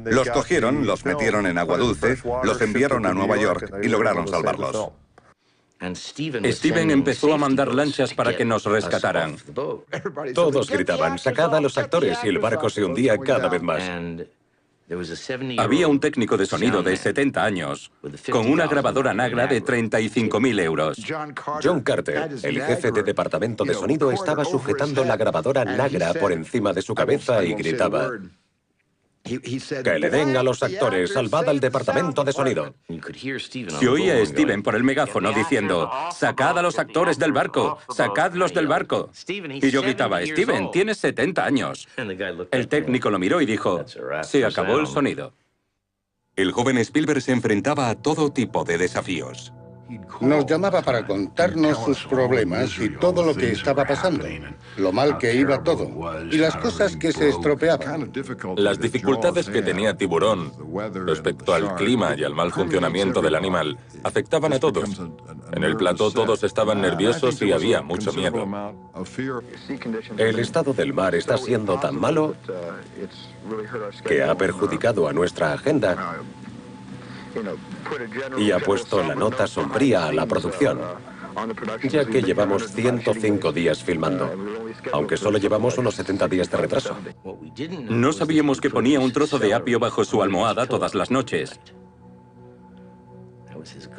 [SPEAKER 7] Los cogieron, los metieron en agua dulce, los enviaron a Nueva York y lograron salvarlos.
[SPEAKER 2] Steven empezó a mandar lanchas para que nos rescataran.
[SPEAKER 3] Todos gritaban, sacad a los actores, y el barco se hundía cada vez más.
[SPEAKER 2] Había un técnico de sonido de 70 años, con una grabadora Nagra de 35.000 euros.
[SPEAKER 3] John Carter, el jefe de departamento de sonido, estaba sujetando la grabadora Nagra por encima de su cabeza y gritaba: que le den a los actores, salvad al departamento de sonido.
[SPEAKER 2] Se oía a Steven por el megáfono diciendo: sacad a los actores del barco, sacadlos del barco. Y yo gritaba: Steven, tienes 70 años. El técnico lo miró y dijo: se acabó el sonido.
[SPEAKER 1] El joven Spielberg se enfrentaba a todo tipo de desafíos.
[SPEAKER 4] Nos llamaba para contarnos sus problemas y todo lo que estaba pasando, lo mal que iba todo y las cosas que se estropeaban.
[SPEAKER 15] Las dificultades que tenía Tiburón respecto al clima y al mal funcionamiento del animal afectaban a todos. En el plató todos estaban nerviosos y había mucho miedo.
[SPEAKER 3] El estado del mar está siendo tan malo que ha perjudicado a nuestra agenda y ha puesto la nota sombría a la producción, ya que llevamos 105 días filmando, aunque solo llevamos unos 70 días de retraso.
[SPEAKER 2] No sabíamos que ponía un trozo de apio bajo su almohada todas las noches.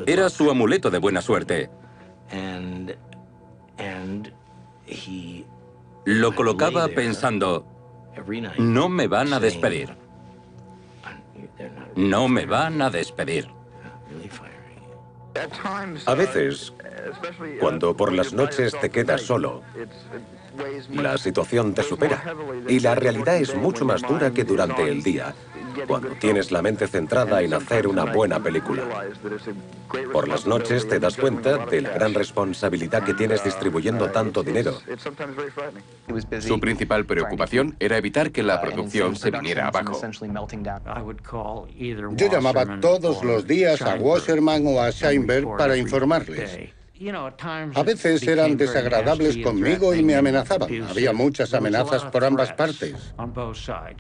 [SPEAKER 2] Era su amuleto de buena suerte. Lo colocaba pensando: no me van a despedir. No me van a despedir.
[SPEAKER 3] A veces, cuando por las noches te quedas solo, la situación te supera y la realidad es mucho más dura que durante el día, cuando tienes la mente centrada en hacer una buena película. Por las noches te das cuenta de la gran responsabilidad que tienes distribuyendo tanto dinero.
[SPEAKER 14] Su principal preocupación era evitar que la producción se viniera abajo.
[SPEAKER 4] Yo llamaba todos los días a Wasserman o a Sheinberg para informarles. A veces eran desagradables conmigo y me amenazaban. Había muchas amenazas por ambas partes.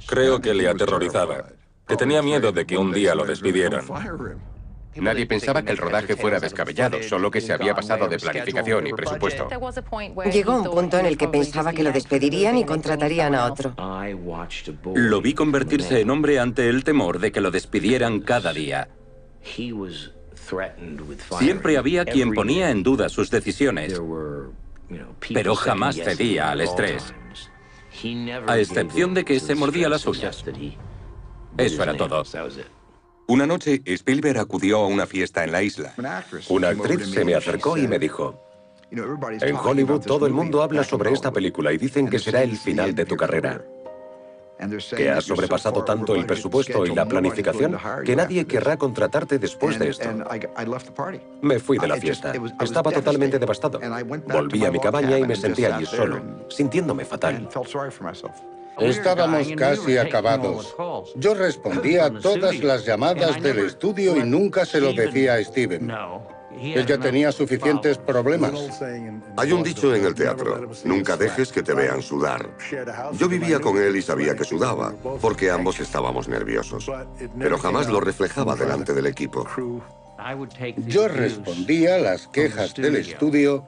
[SPEAKER 15] Creo que le aterrorizaba, que tenía miedo de que un día lo despidieran.
[SPEAKER 14] Nadie pensaba que el rodaje fuera descabellado, solo que se había pasado de planificación y presupuesto.
[SPEAKER 6] Llegó un punto en el que pensaba que lo despedirían y contratarían a otro.
[SPEAKER 2] Lo vi convertirse en hombre ante el temor de que lo despidieran cada día. Siempre había quien ponía en duda sus decisiones, pero jamás cedía al estrés, a excepción de que se mordía las uñas. Eso era todo.
[SPEAKER 1] Una noche, Spielberg acudió a una fiesta en la isla.
[SPEAKER 3] Una actriz se me acercó y me dijo: en Hollywood todo el mundo habla sobre esta película y dicen que será el final de tu carrera, que has sobrepasado tanto el presupuesto y la planificación que nadie querrá contratarte después de esto. Me fui de la fiesta. Estaba totalmente devastado. Volví a mi cabaña y me senté allí solo, sintiéndome fatal.
[SPEAKER 4] Estábamos casi acabados. Yo respondía a todas las llamadas del estudio y nunca se lo decía a Steven. Él ya tenía suficientes problemas.
[SPEAKER 13] Hay un dicho en el teatro: nunca dejes que te vean sudar. Yo vivía con él y sabía que sudaba, porque ambos estábamos nerviosos. Pero jamás lo reflejaba delante del equipo.
[SPEAKER 4] Yo respondía a las quejas del estudio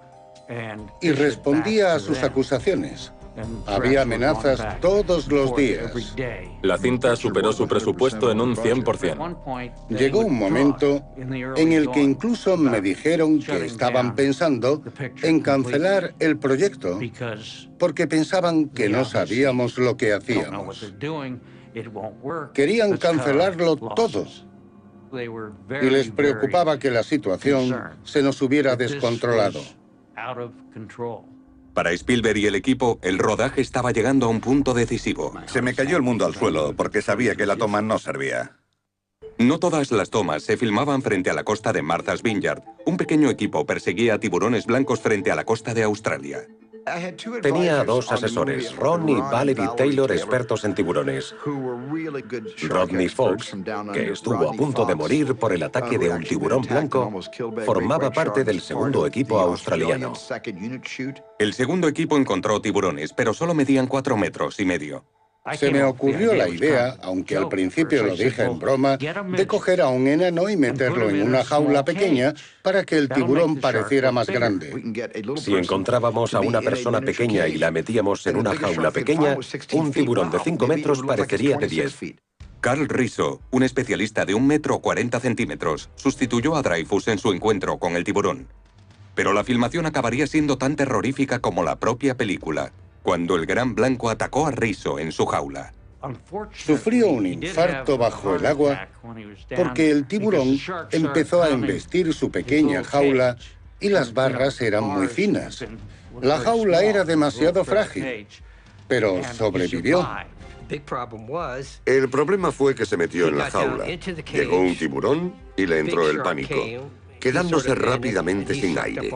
[SPEAKER 4] y respondía a sus acusaciones. Había amenazas todos los días.
[SPEAKER 15] La cinta superó su presupuesto en un 100%.
[SPEAKER 4] Llegó un momento en el que incluso me dijeron que estaban pensando en cancelar el proyecto porque pensaban que no sabíamos lo que hacíamos. Querían cancelarlo todo y les preocupaba que la situación se nos hubiera descontrolado.
[SPEAKER 1] Para Spielberg y el equipo, el rodaje estaba llegando a un punto decisivo.
[SPEAKER 7] Se me cayó el mundo al suelo porque sabía que la toma no servía.
[SPEAKER 1] No todas las tomas se filmaban frente a la costa de Martha's Vineyard. Un pequeño equipo perseguía a tiburones blancos frente a la costa de Australia.
[SPEAKER 3] Tenía dos asesores, Ron y Valerie Taylor, expertos en tiburones. Rodney Fox, que estuvo a punto de morir por el ataque de un tiburón blanco, formaba parte del segundo equipo australiano.
[SPEAKER 1] El segundo equipo encontró tiburones, pero solo medían 4,5 metros.
[SPEAKER 4] Se me ocurrió la idea, aunque al principio lo dije en broma, de coger a un enano y meterlo en una jaula pequeña para que el tiburón pareciera más grande.
[SPEAKER 3] Si encontrábamos a una persona pequeña y la metíamos en una jaula pequeña, un tiburón de 5 metros parecería de 10.
[SPEAKER 1] Carl Risso, un especialista de 1,40 metros, sustituyó a Dreyfus en su encuentro con el tiburón. Pero la filmación acabaría siendo tan terrorífica como la propia película, cuando el gran blanco atacó a Risso en su jaula.
[SPEAKER 4] Sufrió un infarto bajo el agua porque el tiburón empezó a embestir su pequeña jaula y las barras eran muy finas. La jaula era demasiado frágil, pero sobrevivió.
[SPEAKER 13] El problema fue que se metió en la jaula. Llegó un tiburón y le entró el pánico, quedándose rápidamente sin aire.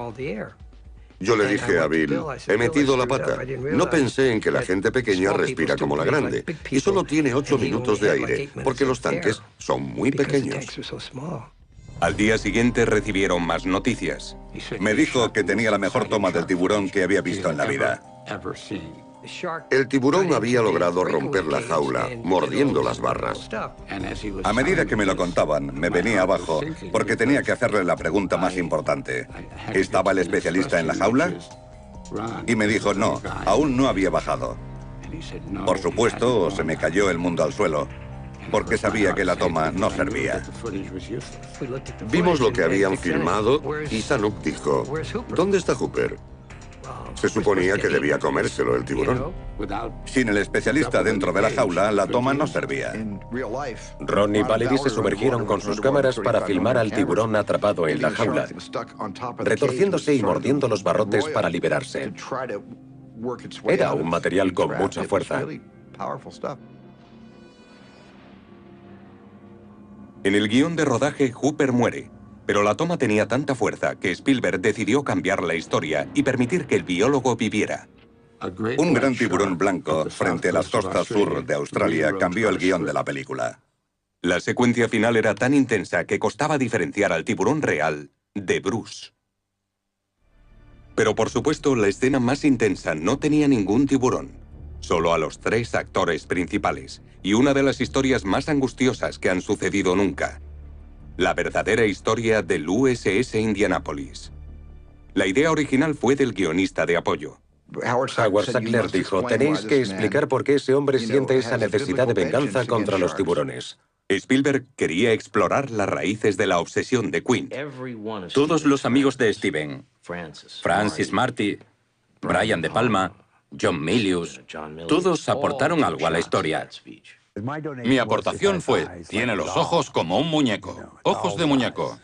[SPEAKER 13] Yo le dije a Bill, he metido la pata. No pensé en que la gente pequeña respira como la grande y solo tiene 8 minutos de aire, porque los tanques son muy pequeños.
[SPEAKER 1] Al día siguiente recibieron más noticias.
[SPEAKER 7] Me dijo que tenía la mejor toma del tiburón que había visto en la vida.
[SPEAKER 13] El tiburón había logrado romper la jaula, mordiendo las barras.
[SPEAKER 7] A medida que me lo contaban, me venía abajo porque tenía que hacerle la pregunta más importante. ¿Estaba el especialista en la jaula? Y me dijo, no, aún no había bajado. Por supuesto, se me cayó el mundo al suelo, porque sabía que la toma no servía.
[SPEAKER 13] Vimos lo que habían filmado y Zanuck dijo, ¿dónde está Hooper? Se suponía que debía comérselo el tiburón.
[SPEAKER 7] Sin el especialista dentro de la jaula, la toma no servía.
[SPEAKER 3] Ron y Valerie se sumergieron con sus cámaras para filmar al tiburón atrapado en la jaula, retorciéndose y mordiendo los barrotes para liberarse. Era un material con mucha fuerza.
[SPEAKER 1] En el guión de rodaje, Hooper muere, pero la toma tenía tanta fuerza que Spielberg decidió cambiar la historia y permitir que el biólogo viviera.
[SPEAKER 7] Un gran tiburón blanco frente a las costas sur de Australia cambió el guión de la película.
[SPEAKER 1] La secuencia final era tan intensa que costaba diferenciar al tiburón real de Bruce. Pero por supuesto, la escena más intensa no tenía ningún tiburón, solo a los 3 actores principales, y una de las historias más angustiosas que han sucedido nunca. La verdadera historia del USS Indianapolis. La idea original fue del guionista de apoyo.
[SPEAKER 3] Howard Sackler dijo, tenéis que explicar por qué ese hombre siente esa necesidad de venganza contra los tiburones.
[SPEAKER 1] Spielberg quería explorar las raíces de la obsesión de Quint.
[SPEAKER 2] Todos los amigos de Steven, Francis Marty, Brian De Palma, John Milius, todos aportaron algo a la historia.
[SPEAKER 8] Mi aportación fue, tiene los ojos como un muñeco, ojos de muñeco.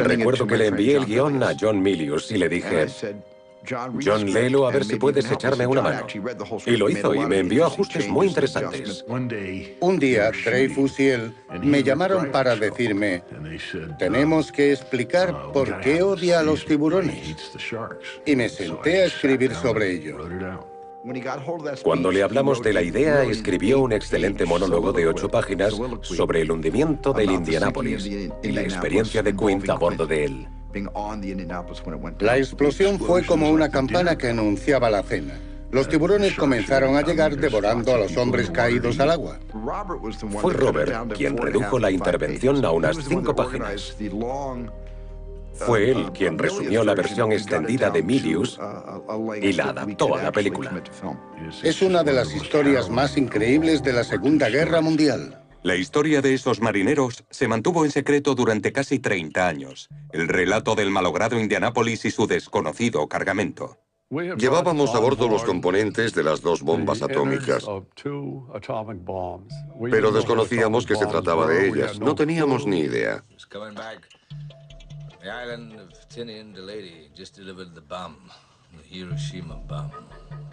[SPEAKER 3] Recuerdo que le envié el guión a John Milius y le dije, John, léelo a ver si puedes echarme una mano. Y lo hizo y me envió ajustes muy interesantes.
[SPEAKER 4] Un día, Dreyfus y él me llamaron para decirme, tenemos que explicar por qué odia a los tiburones. Y me senté a escribir sobre ello.
[SPEAKER 3] Cuando le hablamos de la idea, escribió un excelente monólogo de 8 páginas sobre el hundimiento del Indianapolis y la experiencia de Quint a bordo de él.
[SPEAKER 4] La explosión fue como una campana que anunciaba la cena. Los tiburones comenzaron a llegar devorando a los hombres caídos al agua.
[SPEAKER 3] Fue Robert quien redujo la intervención a unas 5 páginas. Fue él quien resumió la versión extendida de Milius y la adaptó a la película.
[SPEAKER 4] Es una de las historias más increíbles de la Segunda Guerra Mundial.
[SPEAKER 1] La historia de esos marineros se mantuvo en secreto durante casi 30 años. El relato del malogrado Indianápolis y su desconocido cargamento.
[SPEAKER 13] Llevábamos a bordo los componentes de las 2 bombas atómicas, pero desconocíamos que se trataba de ellas. No teníamos ni idea.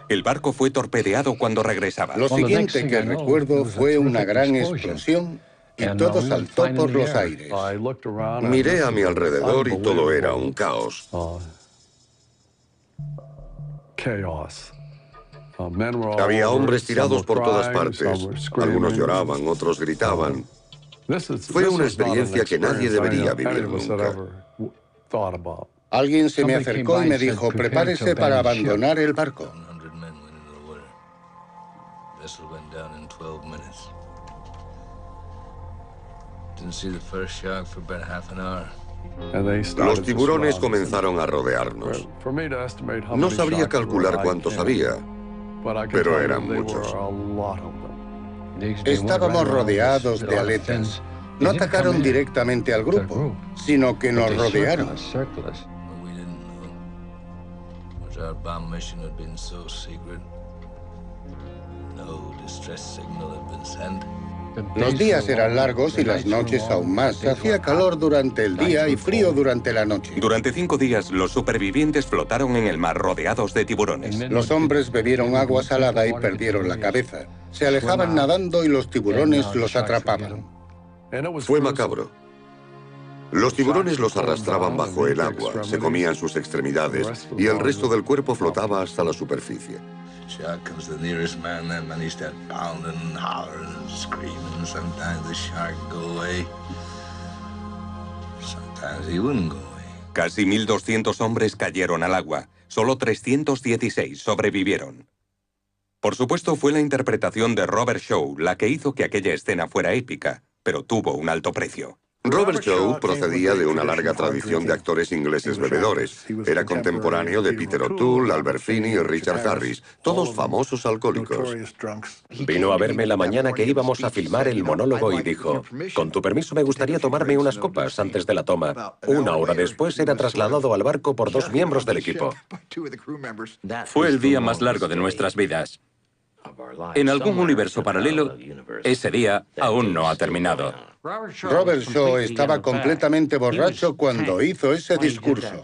[SPEAKER 1] El barco fue torpedeado cuando regresaba.
[SPEAKER 4] Lo siguiente que recuerdo fue una gran explosión y todo saltó por los aires.
[SPEAKER 13] Miré a mi alrededor y todo era un caos. Había hombres tirados por todas partes. Algunos lloraban, otros gritaban. Fue una experiencia que nadie debería vivir nunca.
[SPEAKER 4] Alguien se me acercó y me dijo, prepárese para abandonar el barco.
[SPEAKER 13] Los tiburones comenzaron a rodearnos. No sabría calcular cuántos había, pero eran muchos.
[SPEAKER 4] Estábamos rodeados de aletas. No atacaron directamente al grupo, sino que nos rodearon. Los días eran largos y las noches aún más. Hacía calor durante el día y frío durante la noche.
[SPEAKER 1] Durante 5 días, los supervivientes flotaron en el mar rodeados de tiburones.
[SPEAKER 4] Los hombres bebieron agua salada y perdieron la cabeza. Se alejaban nadando y los tiburones los atrapaban.
[SPEAKER 13] Fue macabro. Los tiburones los arrastraban bajo el agua, se comían sus extremidades y el resto del cuerpo flotaba hasta la superficie.
[SPEAKER 16] Shark comes the nearest man, that man he start pounding and hollering and screaming. Sometimes the shark go away. Sometimes he wouldn't go away.
[SPEAKER 1] Casi 1.200 hombres cayeron al agua. Solo 316 sobrevivieron. Por supuesto, fue la interpretación de Robert Shaw la que hizo que aquella escena fuera épica, pero tuvo un alto precio.
[SPEAKER 13] Robert Shaw procedía de una larga tradición de actores ingleses bebedores. Era contemporáneo de Peter O'Toole, Albert Finney y Richard Harris, todos famosos alcohólicos.
[SPEAKER 3] Vino a verme la mañana que íbamos a filmar el monólogo y dijo, con tu permiso me gustaría tomarme unas copas antes de la toma. 1 hora después era trasladado al barco por 2 miembros del equipo.
[SPEAKER 2] Fue el día más largo de nuestras vidas. En algún universo paralelo, ese día aún no ha terminado.
[SPEAKER 4] Robert Shaw estaba completamente borracho cuando hizo ese discurso.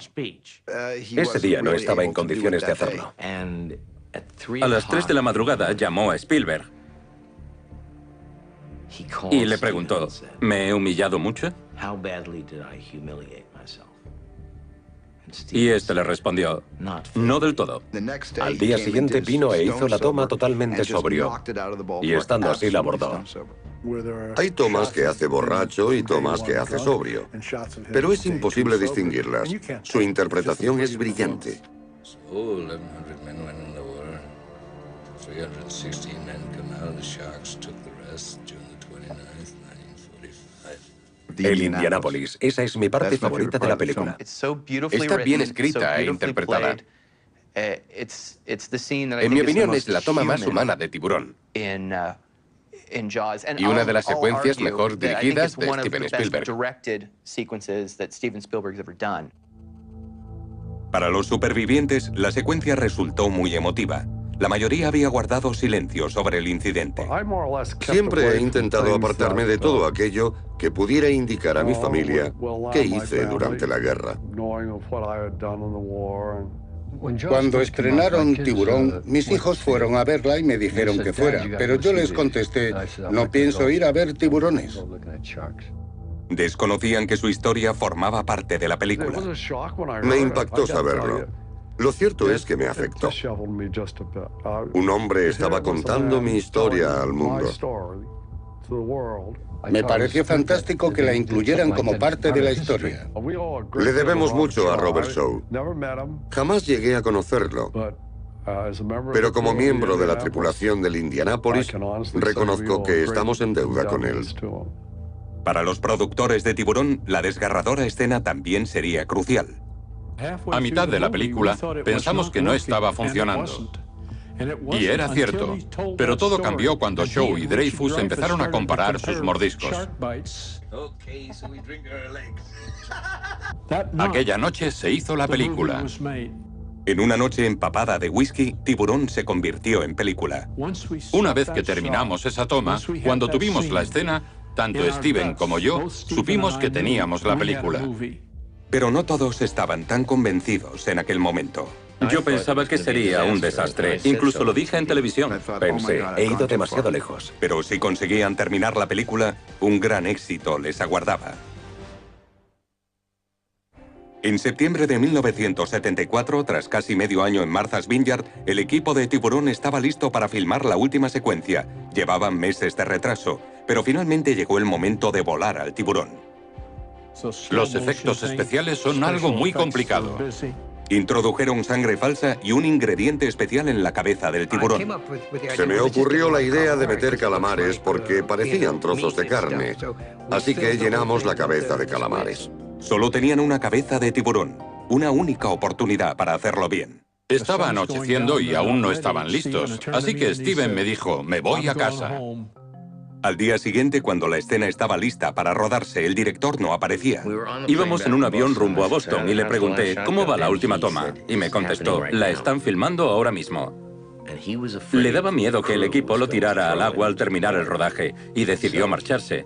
[SPEAKER 3] Ese día no estaba en condiciones de hacerlo.
[SPEAKER 2] A las 3 de la madrugada llamó a Spielberg y le preguntó, ¿me he humillado mucho? Y este le respondió, no del todo.
[SPEAKER 3] Al día siguiente vino e hizo la toma totalmente sobrio, y estando así la abordó.
[SPEAKER 13] Hay tomas que hace borracho y tomas que hace sobrio, pero es imposible distinguirlas. Su interpretación es brillante.
[SPEAKER 16] 1,100 men went in the water. 316 men come out. The sharks took the rest June the 29th, 1945.
[SPEAKER 3] El Indianápolis. Esa es mi parte favorita de la película.
[SPEAKER 14] Está bien escrita e interpretada. En mi opinión, es la toma más humana de Tiburón. Y una de las secuencias mejor dirigidas de Steven Spielberg.
[SPEAKER 1] Para los supervivientes, la secuencia resultó muy emotiva. La mayoría había guardado silencio sobre el incidente.
[SPEAKER 13] Siempre he intentado apartarme de todo aquello que pudiera indicar a mi familia qué hice durante la guerra.
[SPEAKER 4] Cuando estrenaron Tiburón, mis hijos fueron a verla y me dijeron que fuera, pero yo les contesté, no pienso ir a ver tiburones.
[SPEAKER 1] Desconocían que su historia formaba parte de la película.
[SPEAKER 13] Me impactó saberlo. Lo cierto es que me afectó. Un hombre estaba contando mi historia al mundo.
[SPEAKER 4] Me pareció fantástico que la incluyeran como parte de la historia.
[SPEAKER 13] Le debemos mucho a Robert Shaw. Jamás llegué a conocerlo, pero como miembro de la tripulación del Indianápolis, reconozco que estamos en deuda con él.
[SPEAKER 1] Para los productores de Tiburón, la desgarradora escena también sería crucial.
[SPEAKER 8] A mitad de la película, pensamos que no estaba funcionando. Y era cierto, pero todo cambió cuando Shaw y Dreyfus empezaron a comparar sus mordiscos. Aquella noche se hizo la película.
[SPEAKER 1] En una noche empapada de whisky, Tiburón se convirtió en película.
[SPEAKER 8] Una vez que terminamos esa toma, cuando tuvimos la escena, tanto Steven como yo supimos que teníamos la película.
[SPEAKER 1] Pero no todos estaban tan convencidos en aquel momento.
[SPEAKER 2] Yo pensaba que sería un desastre. Incluso lo dije en televisión.
[SPEAKER 3] Pensé, he ido demasiado lejos.
[SPEAKER 1] Pero si conseguían terminar la película, un gran éxito les aguardaba. En septiembre de 1974, tras casi medio año en Martha's Vineyard, el equipo de Tiburón estaba listo para filmar la última secuencia. Llevaban meses de retraso, pero finalmente llegó el momento de volar al tiburón.
[SPEAKER 8] Los efectos especiales son algo muy complicado.
[SPEAKER 1] Introdujeron sangre falsa y un ingrediente especial en la cabeza del tiburón.
[SPEAKER 13] Se me ocurrió la idea de meter calamares porque parecían trozos de carne, así que llenamos la cabeza de calamares.
[SPEAKER 1] Solo tenían una cabeza de tiburón, una única oportunidad para hacerlo bien.
[SPEAKER 8] Estaba anocheciendo y aún no estaban listos, así que Steven me dijo, me voy a casa.
[SPEAKER 1] Al día siguiente, cuando la escena estaba lista para rodarse, el director no aparecía.
[SPEAKER 2] Íbamos en un avión rumbo a Boston y le pregunté, ¿cómo va la última toma? Y me contestó, la están filmando ahora mismo. Le daba miedo que el equipo lo tirara al agua al terminar el rodaje y decidió marcharse.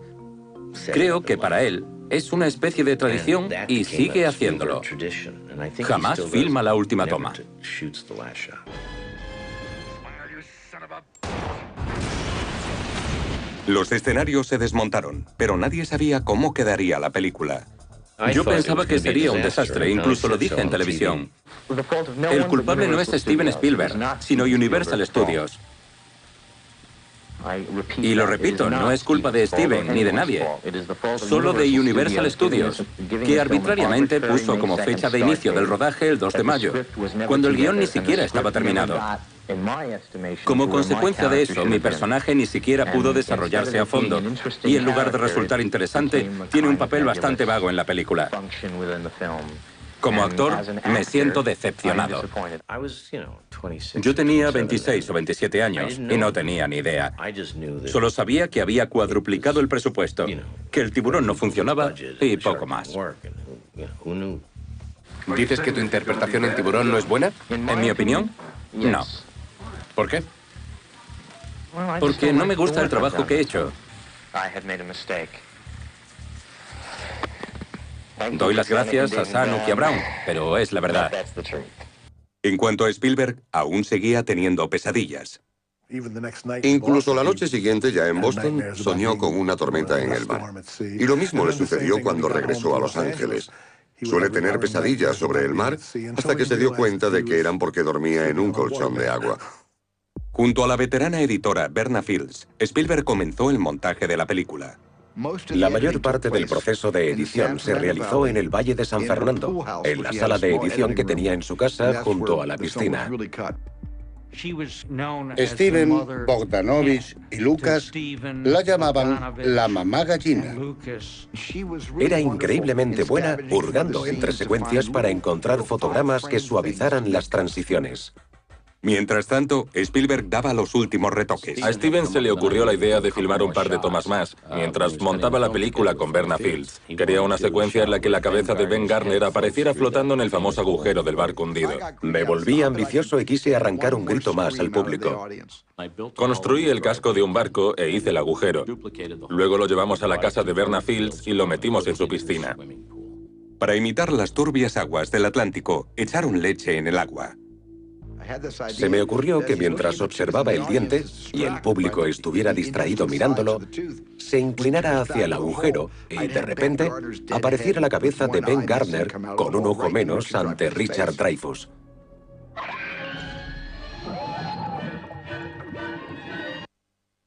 [SPEAKER 2] Creo que para él es una especie de tradición y sigue haciéndolo. Jamás filma la última toma.
[SPEAKER 1] Los escenarios se desmontaron, pero nadie sabía cómo quedaría la película.
[SPEAKER 2] Yo pensaba que sería un desastre, incluso lo dije en televisión. El culpable no es Steven Spielberg, sino Universal Studios. Y lo repito, no es culpa de Steven ni de nadie, solo de Universal Studios, que arbitrariamente puso como fecha de inicio del rodaje el 2 de mayo, cuando el guión ni siquiera estaba terminado. Como consecuencia de eso, mi personaje ni siquiera pudo desarrollarse a fondo, y en lugar de resultar interesante, tiene un papel bastante vago en la película. Como actor, me siento decepcionado. Yo tenía 26 o 27 años y no tenía ni idea. Solo sabía que había cuadruplicado el presupuesto, que el tiburón no funcionaba y poco más.
[SPEAKER 14] ¿Dices que tu interpretación en Tiburón no es buena?
[SPEAKER 2] En mi opinión, no.
[SPEAKER 14] ¿Por qué?
[SPEAKER 2] Porque no me gusta el trabajo que he hecho. Doy las gracias a Zanuck y a Brown, pero es la verdad.
[SPEAKER 1] En cuanto a Spielberg, aún seguía teniendo pesadillas.
[SPEAKER 13] Incluso la noche siguiente, ya en Boston, soñó con una tormenta en el mar. Y lo mismo le sucedió cuando regresó a Los Ángeles. Suele tener pesadillas sobre el mar hasta que se dio cuenta de que eran porque dormía en un colchón de agua.
[SPEAKER 1] Junto a la veterana editora Verna Fields, Spielberg comenzó el montaje de la película.
[SPEAKER 3] La mayor parte del proceso de edición se realizó en el Valle de San Fernando, en la sala de edición que tenía en su casa junto a la piscina.
[SPEAKER 4] Steven, Bogdanovich y Lucas la llamaban la mamá gallina.
[SPEAKER 3] Era increíblemente buena hurgando entre secuencias para encontrar fotogramas que suavizaran las transiciones.
[SPEAKER 1] Mientras tanto, Spielberg daba los últimos retoques.
[SPEAKER 15] A Steven se le ocurrió la idea de filmar un par de tomas más, mientras montaba la película con Verna Fields. Quería una secuencia en la que la cabeza de Ben Garner apareciera flotando en el famoso agujero del barco hundido.
[SPEAKER 3] Me volví ambicioso y quise arrancar un grito más al público.
[SPEAKER 15] Construí el casco de un barco e hice el agujero. Luego lo llevamos a la casa de Verna Fields y lo metimos en su piscina.
[SPEAKER 1] Para imitar las turbias aguas del Atlántico, echaron leche en el agua.
[SPEAKER 3] Se me ocurrió que mientras observaba el diente y el público estuviera distraído mirándolo, se inclinara hacia el agujero y de repente apareciera la cabeza de Ben Garner con un ojo menos ante Richard Dreyfuss.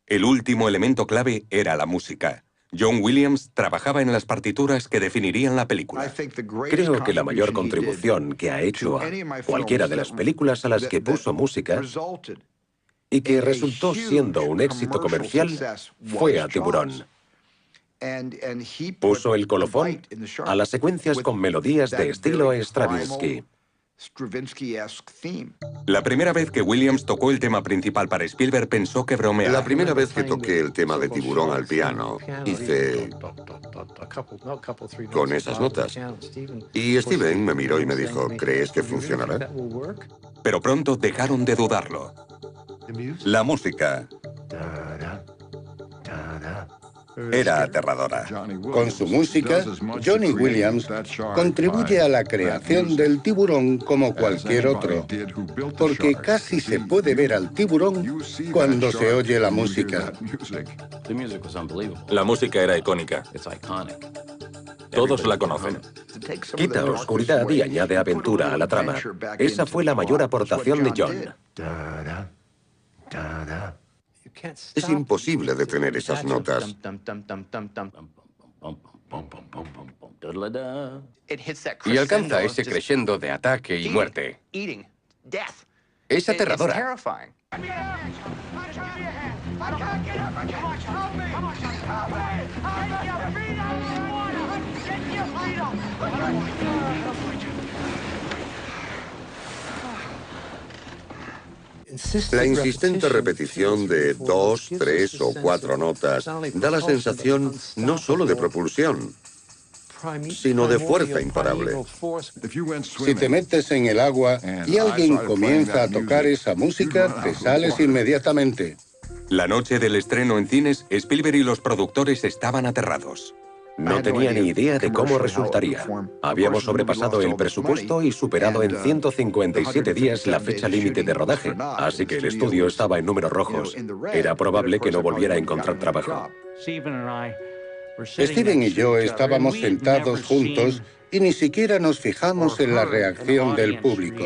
[SPEAKER 1] El último elemento clave era la música. John Williams trabajaba en las partituras que definirían la película.
[SPEAKER 3] Creo que la mayor contribución que ha hecho a cualquiera de las películas a las que puso música y que resultó siendo un éxito comercial fue a Tiburón. Puso el colofón a las secuencias con melodías de estilo Stravinsky.
[SPEAKER 1] La primera vez que Williams tocó el tema principal para Spielberg pensó que bromeaba.
[SPEAKER 13] La primera vez que toqué el tema de Tiburón al piano, hice con esas notas. Y Steven me miró y me dijo, ¿crees que funcionará?
[SPEAKER 1] Pero pronto dejaron de dudarlo. La música
[SPEAKER 7] Era aterradora.
[SPEAKER 4] Con su música, Johnny Williams contribuye a la creación del tiburón como cualquier otro, porque casi se puede ver al tiburón cuando se oye la música.
[SPEAKER 15] La música era icónica. Todos la conocen.
[SPEAKER 3] Quita oscuridad y añade aventura a la trama. Esa fue la mayor aportación de John.
[SPEAKER 13] Es imposible detener esas notas.
[SPEAKER 14] Y alcanza ese crescendo de ataque y muerte. Es aterradora.
[SPEAKER 13] La insistente repetición de 2, 3 o 4 notas da la sensación no solo de propulsión, sino de fuerza imparable.
[SPEAKER 4] Si te metes en el agua y alguien comienza a tocar esa música, te sales inmediatamente.
[SPEAKER 1] La noche del estreno en cines, Spielberg y los productores estaban aterrados.
[SPEAKER 3] No tenía ni idea de cómo resultaría. Habíamos sobrepasado el presupuesto y superado en 157 días la fecha límite de rodaje, así que el estudio estaba en números rojos. Era probable que no volviera a encontrar trabajo.
[SPEAKER 4] Steven y yo estábamos sentados juntos y ni siquiera nos fijamos en la reacción del público.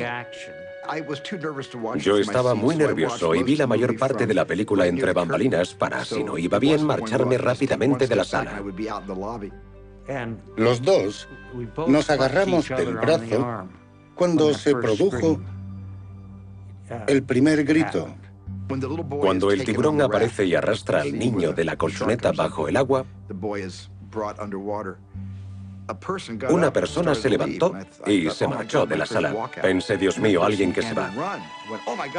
[SPEAKER 3] Yo estaba muy nervioso y vi la mayor parte de la película entre bambalinas para, si no iba bien, marcharme rápidamente de la sala.
[SPEAKER 4] Los dos nos agarramos del brazo cuando se produjo el primer grito.
[SPEAKER 3] Cuando el tiburón aparece y arrastra al niño de la colchoneta bajo el agua, una persona se levantó y se marchó de la sala. Pensé, Dios mío, alguien que se va.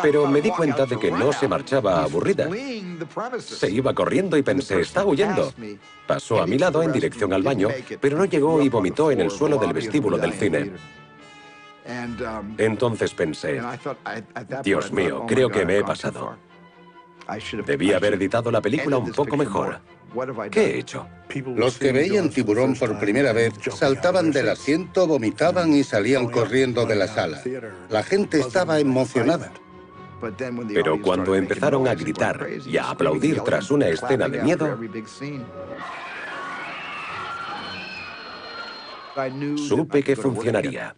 [SPEAKER 3] Pero me di cuenta de que no se marchaba aburrida. Se iba corriendo y pensé, está huyendo. Pasó a mi lado en dirección al baño, pero no llegó y vomitó en el suelo del vestíbulo del cine. Entonces pensé, Dios mío, creo que me he pasado. Debí haber editado la película un poco mejor. ¿Qué he hecho?
[SPEAKER 4] Los que veían Tiburón por primera vez saltaban del asiento, vomitaban y salían corriendo de la sala. La gente estaba emocionada.
[SPEAKER 3] Pero cuando empezaron a gritar y a aplaudir tras una escena de miedo, supe que funcionaría.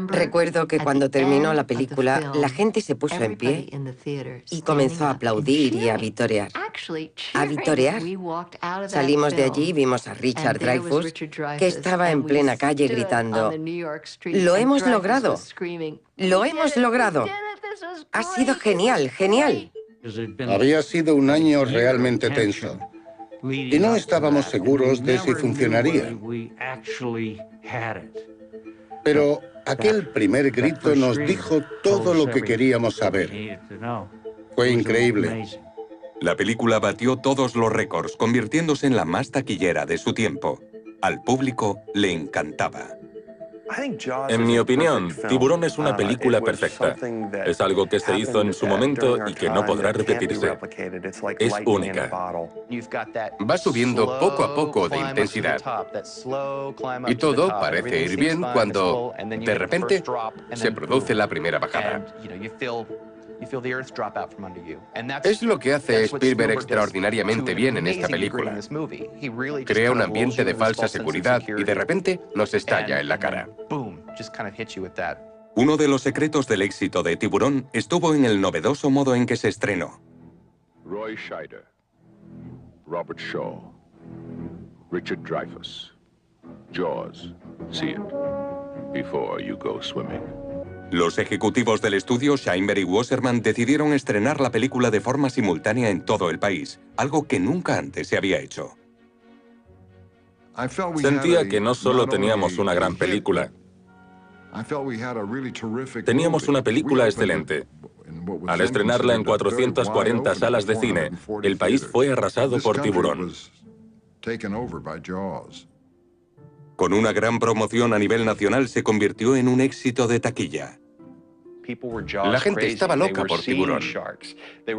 [SPEAKER 6] Recuerdo que cuando terminó la película, la gente se puso en pie y comenzó a aplaudir y a vitorear. ¿A vitorear? Salimos de allí y vimos a Richard Dreyfuss, que estaba en plena calle gritando, ¡lo hemos logrado! ¡Lo hemos logrado! ¡Ha sido genial, genial!
[SPEAKER 4] Había sido un año realmente tenso y no estábamos seguros de si funcionaría. Pero aquel primer grito nos dijo todo lo que queríamos saber. Fue increíble.
[SPEAKER 1] La película batió todos los récords, convirtiéndose en la más taquillera de su tiempo. Al público le encantaba.
[SPEAKER 15] En mi opinión, Tiburón es una película perfecta. Es algo que se hizo en su momento y que no podrá repetirse. Es única.
[SPEAKER 14] Va subiendo poco a poco de intensidad. Y todo parece ir bien cuando, de repente, se produce la primera bajada. Es lo que hace Spielberg extraordinariamente bien en esta película. Crea un ambiente de falsa seguridad y de repente nos estalla en la cara.
[SPEAKER 1] Uno de los secretos del éxito de Tiburón estuvo en el novedoso modo en que se estrenó.
[SPEAKER 17] Roy Scheider, Robert Shaw, Richard Dreyfuss, Jaws, see it before you go swimming.
[SPEAKER 1] Los ejecutivos del estudio, Sheinberg y Wasserman, decidieron estrenar la película de forma simultánea en todo el país, algo que nunca antes se había hecho.
[SPEAKER 15] Sentía que no solo teníamos una gran película, teníamos una película excelente. Al estrenarla en 440 salas de cine, el país fue arrasado por Tiburón. Con una gran promoción a nivel nacional, se convirtió en un éxito de taquilla.
[SPEAKER 14] La gente estaba loca por Tiburón.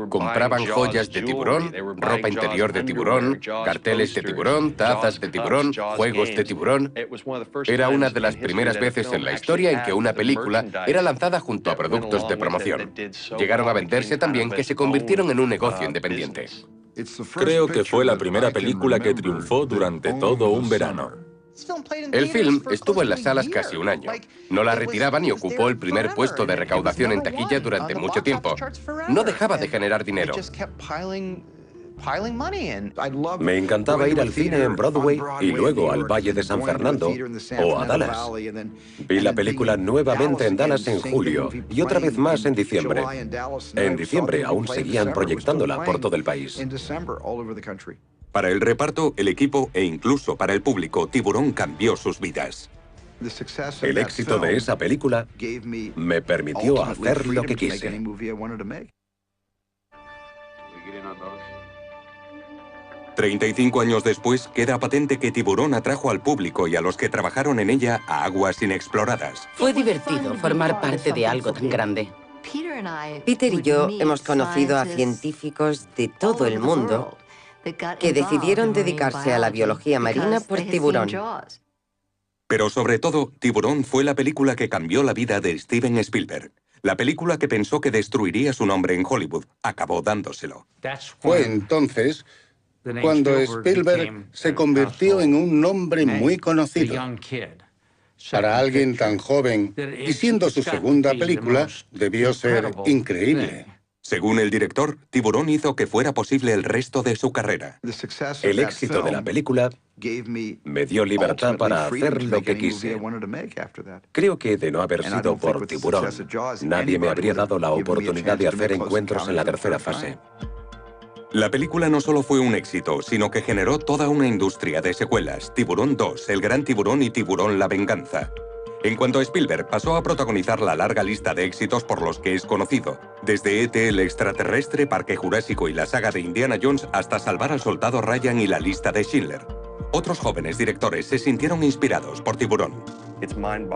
[SPEAKER 14] Compraban joyas de tiburón, ropa interior de tiburón, carteles de tiburón, tazas de tiburón, juegos de tiburón. Era una de las primeras veces en la historia en que una película era lanzada junto a productos de promoción. Llegaron a venderse también que se convirtieron en un negocio independiente.
[SPEAKER 15] Creo que fue la primera película que triunfó durante todo un verano.
[SPEAKER 14] El film estuvo en las salas casi un año. No la retiraban y ocupó el primer puesto de recaudación en taquilla durante mucho tiempo. No dejaba de generar dinero.
[SPEAKER 3] Me encantaba ir al cine en Broadway y luego al Valle de San Fernando o a Dallas. Vi la película nuevamente en Dallas en julio y otra vez más en diciembre. En diciembre aún seguían proyectándola por todo el país.
[SPEAKER 1] Para el reparto, el equipo e incluso para el público, Tiburón cambió sus vidas.
[SPEAKER 3] El éxito de esa película me permitió hacer lo que quise.
[SPEAKER 1] 35 años después, queda patente que Tiburón atrajo al público y a los que trabajaron en ella a aguas inexploradas.
[SPEAKER 18] Fue divertido formar parte de algo tan grande.
[SPEAKER 6] Peter y yo hemos conocido a científicos de todo el mundo que decidieron dedicarse a la biología marina por Tiburón.
[SPEAKER 1] Pero sobre todo, Tiburón fue la película que cambió la vida de Steven Spielberg. La película que pensó que destruiría su nombre en Hollywood acabó dándoselo.
[SPEAKER 4] Fue entonces cuando Spielberg se convirtió en un nombre muy conocido. Para alguien tan joven y siendo su segunda película, debió ser increíble.
[SPEAKER 1] Según el director, Tiburón hizo que fuera posible el resto de su carrera.
[SPEAKER 3] El éxito de la película me dio libertad para hacer lo que quise. Creo que de no haber sido por Tiburón, nadie me habría dado la oportunidad de hacer encuentros en la tercera fase.
[SPEAKER 1] La película no solo fue un éxito, sino que generó toda una industria de secuelas. Tiburón 2, El Gran Tiburón y Tiburón La Venganza. En cuanto a Spielberg, pasó a protagonizar la larga lista de éxitos por los que es conocido. Desde E.T. el extraterrestre, Parque Jurásico y la saga de Indiana Jones hasta Salvar al soldado Ryan y la lista de Schindler. Otros jóvenes directores se sintieron inspirados por Tiburón.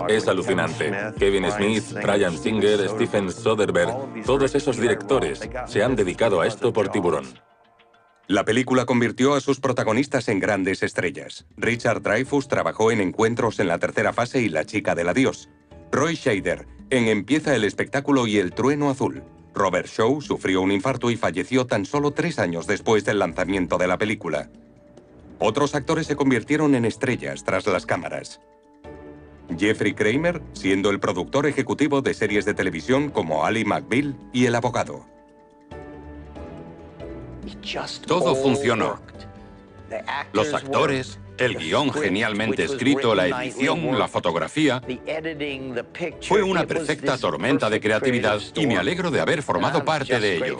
[SPEAKER 15] Es alucinante. Kevin Smith, Bryan Singer, Steven Soderbergh, todos esos directores se han dedicado a esto por Tiburón.
[SPEAKER 1] La película convirtió a sus protagonistas en grandes estrellas. Richard Dreyfuss trabajó en Encuentros en la tercera fase y La chica del adiós. Roy Scheider en Empieza el espectáculo y El trueno azul. Robert Shaw sufrió un infarto y falleció tan solo 3 años después del lanzamiento de la película. Otros actores se convirtieron en estrellas tras las cámaras. Jeffrey Kramer, siendo el productor ejecutivo de series de televisión como Ally McBeal y El abogado.
[SPEAKER 8] Todo funcionó. Los actores, el guión genialmente escrito, la edición, la fotografía. Fue una perfecta tormenta de creatividad y me alegro de haber formado parte de ello.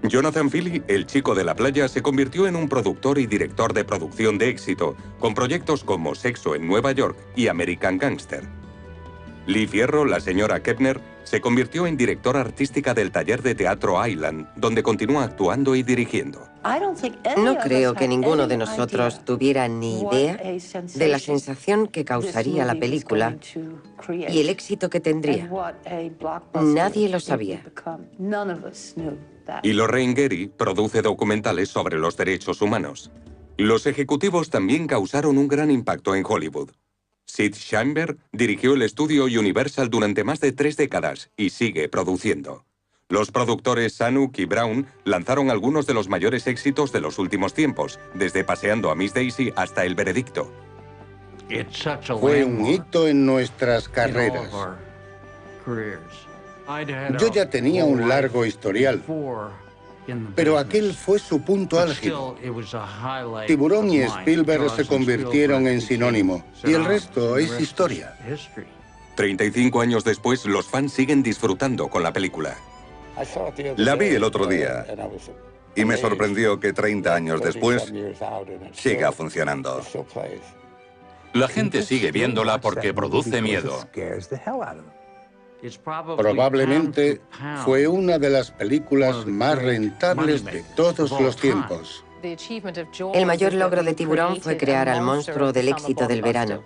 [SPEAKER 1] Jonathan Filley, el chico de la playa, se convirtió en un productor y director de producción de éxito, con proyectos como Sexo en Nueva York y American Gangster. Lee Fierro, la señora Kepner, se convirtió en directora artística del taller de teatro Island, donde continúa actuando y dirigiendo.
[SPEAKER 6] No creo que ninguno de nosotros tuviera ni idea de la sensación que causaría la película y el éxito que tendría. Nadie lo sabía.
[SPEAKER 1] Y Lorraine Gary produce documentales sobre los derechos humanos. Los ejecutivos también causaron un gran impacto en Hollywood. Sid Sheinberg dirigió el estudio Universal durante más de 3 décadas y sigue produciendo. Los productores Zanuck y Brown lanzaron algunos de los mayores éxitos de los últimos tiempos, desde Paseando a Miss Daisy hasta El veredicto.
[SPEAKER 4] Fue un hito en nuestras carreras. Yo ya tenía un largo historial, pero aquel fue su punto álgido. Tiburón y Spielberg se convirtieron en sinónimo, y el resto es historia.
[SPEAKER 1] 35 años después, los fans siguen disfrutando con la película.
[SPEAKER 7] La vi el otro día y me sorprendió que 30 años después siga funcionando.
[SPEAKER 8] La gente sigue viéndola porque produce miedo.
[SPEAKER 4] Probablemente fue una de las películas más rentables de todos los tiempos.
[SPEAKER 6] El mayor logro de Tiburón fue crear al monstruo del éxito del verano.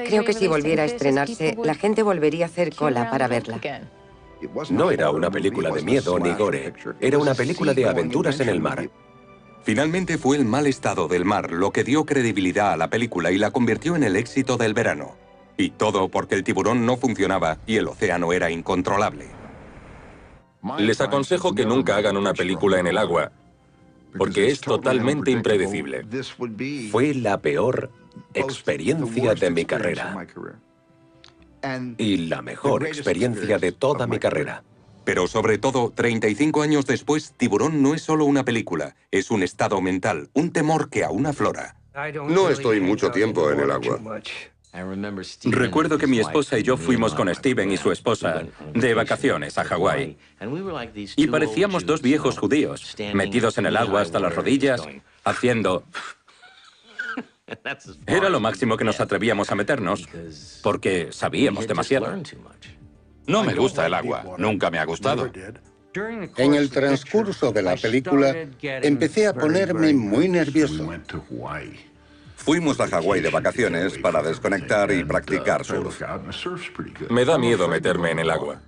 [SPEAKER 6] Creo que si volviera a estrenarse, la gente volvería a hacer cola para verla.
[SPEAKER 3] No era una película de miedo ni gore, era una película de aventuras en el mar.
[SPEAKER 1] Finalmente fue el mal estado del mar lo que dio credibilidad a la película y la convirtió en el éxito del verano. Y todo porque el tiburón no funcionaba y el océano era incontrolable.
[SPEAKER 15] Les aconsejo que nunca hagan una película en el agua, porque es totalmente impredecible.
[SPEAKER 3] Fue la peor experiencia de mi carrera. Y la mejor experiencia de toda mi carrera.
[SPEAKER 1] Pero sobre todo, 35 años después, Tiburón no es solo una película, es un estado mental, un temor que aún aflora.
[SPEAKER 13] No estoy mucho tiempo en el agua.
[SPEAKER 2] Recuerdo que mi esposa y yo fuimos con Steven y su esposa de vacaciones a Hawái. Y parecíamos dos viejos judíos, metidos en el agua hasta las rodillas, haciendo... Era lo máximo que nos atrevíamos a meternos, porque sabíamos demasiado.
[SPEAKER 8] No me gusta el agua, nunca me ha gustado.
[SPEAKER 4] En el transcurso de la película, empecé a ponerme muy nervioso.
[SPEAKER 7] Fuimos a Hawái de vacaciones para desconectar y practicar surf.
[SPEAKER 15] Me da miedo meterme en el agua.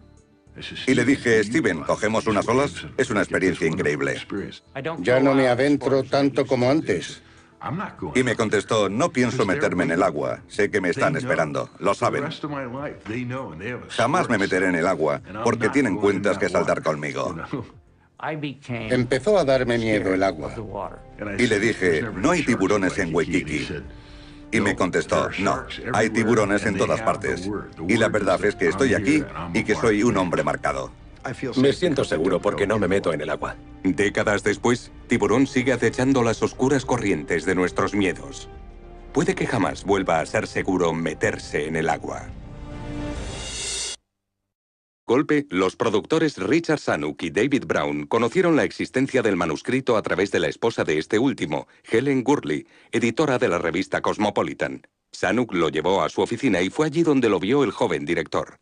[SPEAKER 7] Y le dije, Steven, ¿cogemos unas olas? Es una experiencia increíble.
[SPEAKER 4] Ya no me adentro tanto como antes.
[SPEAKER 7] Y me contestó, no pienso meterme en el agua. Sé que me están esperando. Lo saben. Jamás me meteré en el agua porque tienen cuentas que saldar conmigo.
[SPEAKER 4] Empezó a darme miedo el agua.
[SPEAKER 7] Y le dije, no hay tiburones en Waikiki. Y me contestó, no, hay tiburones en todas partes. Y la verdad es que estoy aquí y que soy un hombre marcado.
[SPEAKER 3] Me siento seguro porque no me meto en el agua.
[SPEAKER 1] Décadas después, Tiburón sigue acechando las oscuras corrientes de nuestros miedos. Puede que jamás vuelva a ser seguro meterse en el agua. Golpe, los productores Richard Zanuck y David Brown conocieron la existencia del manuscrito a través de la esposa de este último, Helen Gurley, editora de la revista Cosmopolitan. Zanuck lo llevó a su oficina y fue allí donde lo vio el joven director.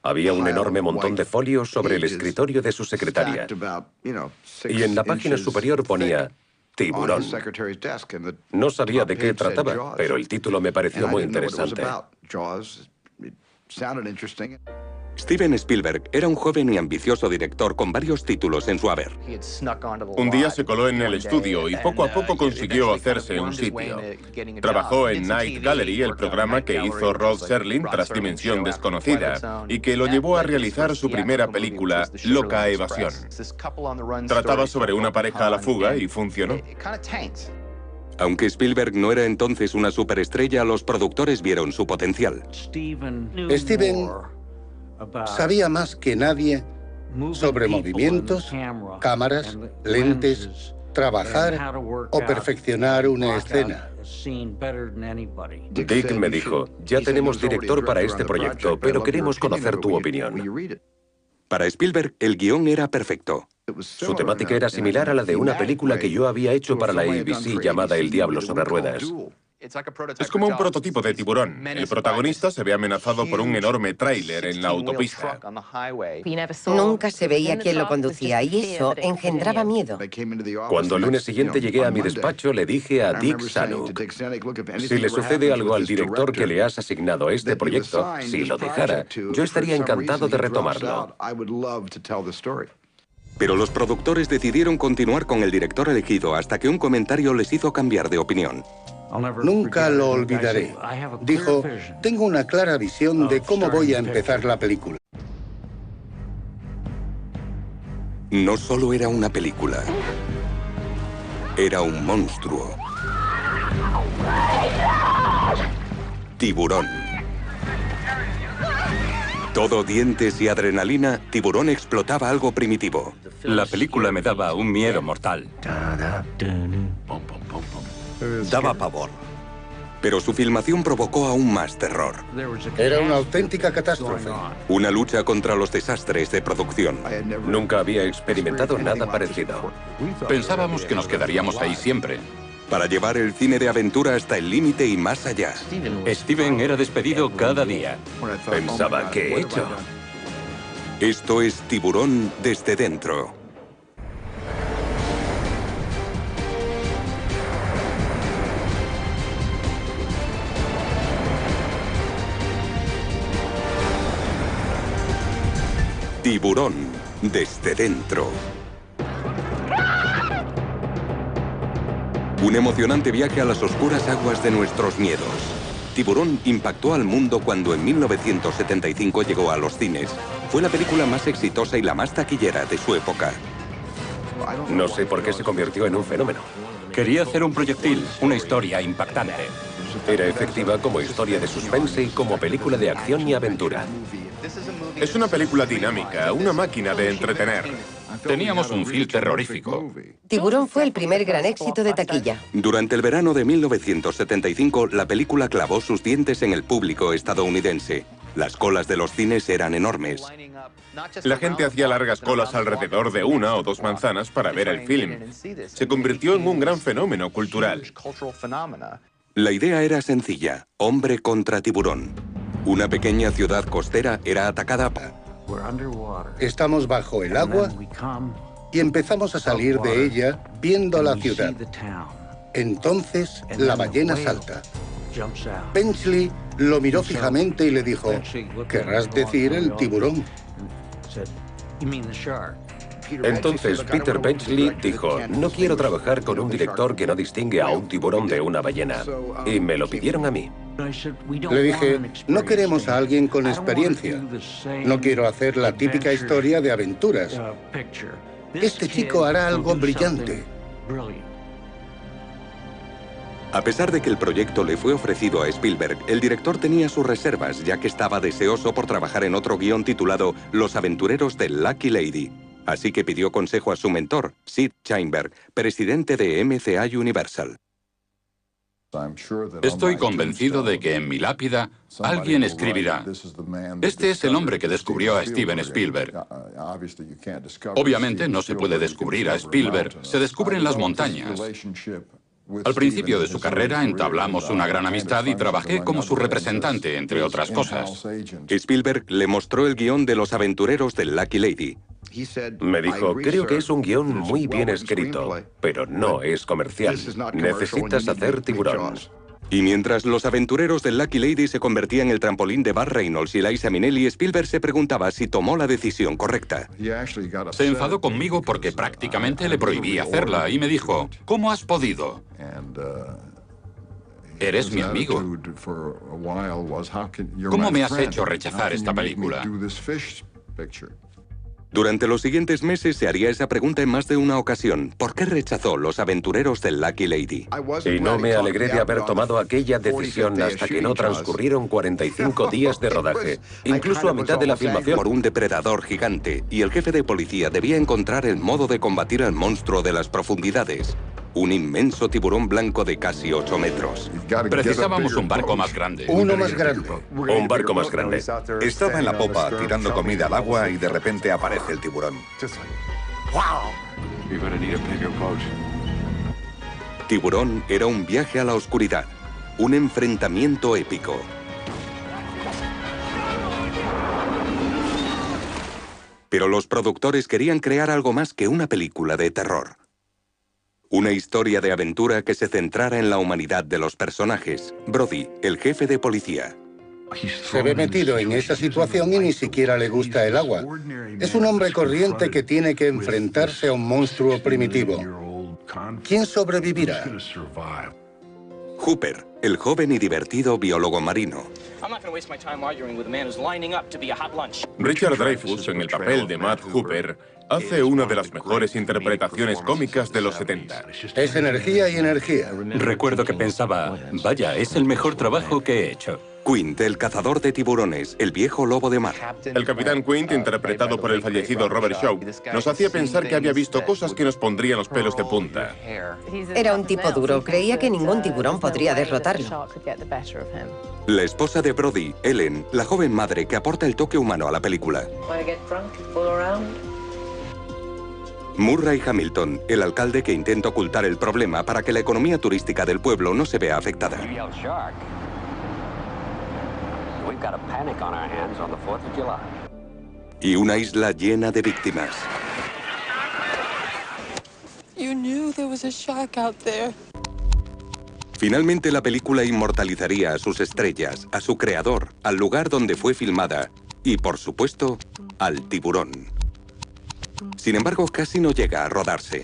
[SPEAKER 3] Había un enorme montón de folios sobre el escritorio de su secretaria. Y en la página superior ponía Tiburón. No sabía de qué trataba, pero el título me pareció muy interesante.
[SPEAKER 1] Steven Spielberg era un joven y ambicioso director con varios títulos en su haber.
[SPEAKER 5] Un día se coló en el estudio y poco a poco consiguió hacerse un sitio. Trabajó en Night Gallery, el programa que hizo Rod Serling tras Dimensión Desconocida, y que lo llevó a realizar su primera película, Loca Evasión. Trataba sobre una pareja a la fuga y funcionó.
[SPEAKER 1] Aunque Spielberg no era entonces una superestrella, los productores vieron su potencial.
[SPEAKER 4] Steven sabía más que nadie sobre movimientos, cámaras, lentes, trabajar o perfeccionar una escena.
[SPEAKER 3] Dick me dijo, ya tenemos director para este proyecto, pero queremos conocer tu opinión.
[SPEAKER 1] Para Spielberg, el guión era perfecto.
[SPEAKER 3] Su temática era similar a la de una película que yo había hecho para la ABC llamada El Diablo sobre Ruedas.
[SPEAKER 5] Es como un prototipo de Tiburón. El protagonista se ve amenazado por un enorme tráiler en la autopista.
[SPEAKER 6] Nunca se veía quién lo conducía y eso engendraba miedo.
[SPEAKER 3] Cuando el lunes siguiente llegué a mi despacho, le dije a Dick Zanuck, si le sucede algo al director que le has asignado este proyecto, si lo dejara, yo estaría encantado de retomarlo.
[SPEAKER 1] Pero los productores decidieron continuar con el director elegido hasta que un comentario les hizo cambiar de opinión.
[SPEAKER 4] Nunca lo olvidaré. Dijo, tengo una clara visión de cómo voy a empezar la película.
[SPEAKER 1] No solo era una película, era un monstruo. Tiburón. Todo dientes y adrenalina, Tiburón explotaba algo primitivo.
[SPEAKER 2] La película me daba un miedo mortal.
[SPEAKER 7] Daba pavor.
[SPEAKER 1] Pero su filmación provocó aún más terror.
[SPEAKER 4] Era una auténtica catástrofe.
[SPEAKER 1] Una lucha contra los desastres de producción.
[SPEAKER 3] Nunca había experimentado nada parecido.
[SPEAKER 8] Pensábamos que nos quedaríamos ahí siempre.
[SPEAKER 1] Para llevar el cine de aventura hasta el límite y más allá.
[SPEAKER 2] Steven era despedido cada día.
[SPEAKER 3] Pensaba, ¿qué he hecho?
[SPEAKER 1] Esto es Tiburón desde dentro. Tiburón, desde dentro. Un emocionante viaje a las oscuras aguas de nuestros miedos. Tiburón impactó al mundo cuando en 1975 llegó a los cines. Fue la película más exitosa y la más taquillera de su época.
[SPEAKER 3] No sé por qué se convirtió en un fenómeno.
[SPEAKER 2] Quería hacer un proyectil, una historia impactante.
[SPEAKER 3] Era efectiva como historia de suspense y como película de acción y aventura.
[SPEAKER 5] Es una película dinámica, una máquina de entretener.
[SPEAKER 8] Teníamos un film terrorífico.
[SPEAKER 6] Tiburón fue el primer gran éxito de taquilla.
[SPEAKER 1] Durante el verano de 1975, la película clavó sus dientes en el público estadounidense. Las colas de los cines eran enormes.
[SPEAKER 5] La gente hacía largas colas alrededor de 1 o 2 manzanas para ver el film. Se convirtió en un gran fenómeno cultural.
[SPEAKER 1] La idea era sencilla: hombre contra tiburón. Una pequeña ciudad costera era atacada.
[SPEAKER 4] Estamos bajo el agua y empezamos a salir de ella viendo la ciudad. Entonces la ballena salta. Benchley lo miró fijamente y le dijo: «¿Querrás decir el tiburón?»
[SPEAKER 3] Entonces Peter Benchley dijo: «No quiero trabajar con un director que no distingue a un tiburón de una ballena». Y me lo pidieron a mí.
[SPEAKER 4] Le dije: «No queremos a alguien con experiencia. No quiero hacer la típica historia de aventuras. Este chico hará algo brillante».
[SPEAKER 1] A pesar de que el proyecto le fue ofrecido a Spielberg, el director tenía sus reservas, ya que estaba deseoso por trabajar en otro guión titulado Los aventureros de Lucky Lady. Así que pidió consejo a su mentor, Sid Sheinberg, presidente de MCA Universal.
[SPEAKER 8] Estoy convencido de que en mi lápida alguien escribirá: este es el hombre que descubrió a Steven Spielberg. Obviamente no se puede descubrir a Spielberg, se descubre en las montañas. Al principio de su carrera entablamos una gran amistad y trabajé como su representante, entre otras cosas.
[SPEAKER 1] Spielberg le mostró el guión de Los aventureros de Lucky Lady.
[SPEAKER 3] Me dijo: «Creo que es un guión muy bien escrito, pero no es comercial. Necesitas hacer Tiburón».
[SPEAKER 1] Y mientras Los aventureros de Lucky Lady se convertía en el trampolín de Burt Reynolds y Liza Minnelli, Spielberg se preguntaba si tomó la decisión correcta.
[SPEAKER 8] Se enfadó conmigo porque prácticamente le prohibí hacerla y me dijo: «¿Cómo has podido? Eres mi amigo. ¿Cómo me has hecho rechazar esta película?»
[SPEAKER 1] Durante los siguientes meses se haría esa pregunta en más de una ocasión. ¿Por qué rechazó Los aventureros de Lucky Lady?
[SPEAKER 3] Y no me alegré de haber tomado aquella decisión hasta que no transcurrieron 45 días de rodaje, incluso a mitad de la filmación.
[SPEAKER 1] Por un depredador gigante, y el jefe de policía debía encontrar el modo de combatir al monstruo de las profundidades. Un inmenso tiburón blanco de casi 8 metros.
[SPEAKER 8] Precisábamos un barco más grande.
[SPEAKER 4] Uno más grande.
[SPEAKER 3] Un barco más grande.
[SPEAKER 7] Estaba en la popa tirando comida al agua y de repente aparece el tiburón.
[SPEAKER 1] Tiburón era un viaje a la oscuridad, un enfrentamiento épico. Pero los productores querían crear algo más que una película de terror. Una historia de aventura que se centrara en la humanidad de los personajes. Brody, el jefe de policía.
[SPEAKER 4] Se ve metido en esa situación y ni siquiera le gusta el agua. Es un hombre corriente que tiene que enfrentarse a un monstruo primitivo. ¿Quién sobrevivirá?
[SPEAKER 1] Hooper, el joven y divertido biólogo marino.
[SPEAKER 5] Richard Dreyfuss, en el papel de Matt Hooper, hace una de las mejores interpretaciones cómicas de los 70.
[SPEAKER 4] Es energía y energía.
[SPEAKER 2] Recuerdo que pensaba: vaya, es el mejor trabajo que he hecho.
[SPEAKER 1] Quint, el cazador de tiburones, el viejo lobo de mar.
[SPEAKER 5] El capitán Quint, interpretado por el fallecido Robert Shaw, nos hacía pensar que había visto cosas que nos pondrían los pelos de punta.
[SPEAKER 6] Era un tipo duro. Creía que ningún tiburón podría derrotarlo.
[SPEAKER 1] La esposa de Brody, Ellen, la joven madre que aporta el toque humano a la película. Murray Hamilton, el alcalde que intenta ocultar el problema para que la economía turística del pueblo no se vea afectada. Y una isla llena de víctimas. Finalmente la película inmortalizaría a sus estrellas, a su creador, al lugar donde fue filmada y, por supuesto, al tiburón. Sin embargo, casi no llega a rodarse.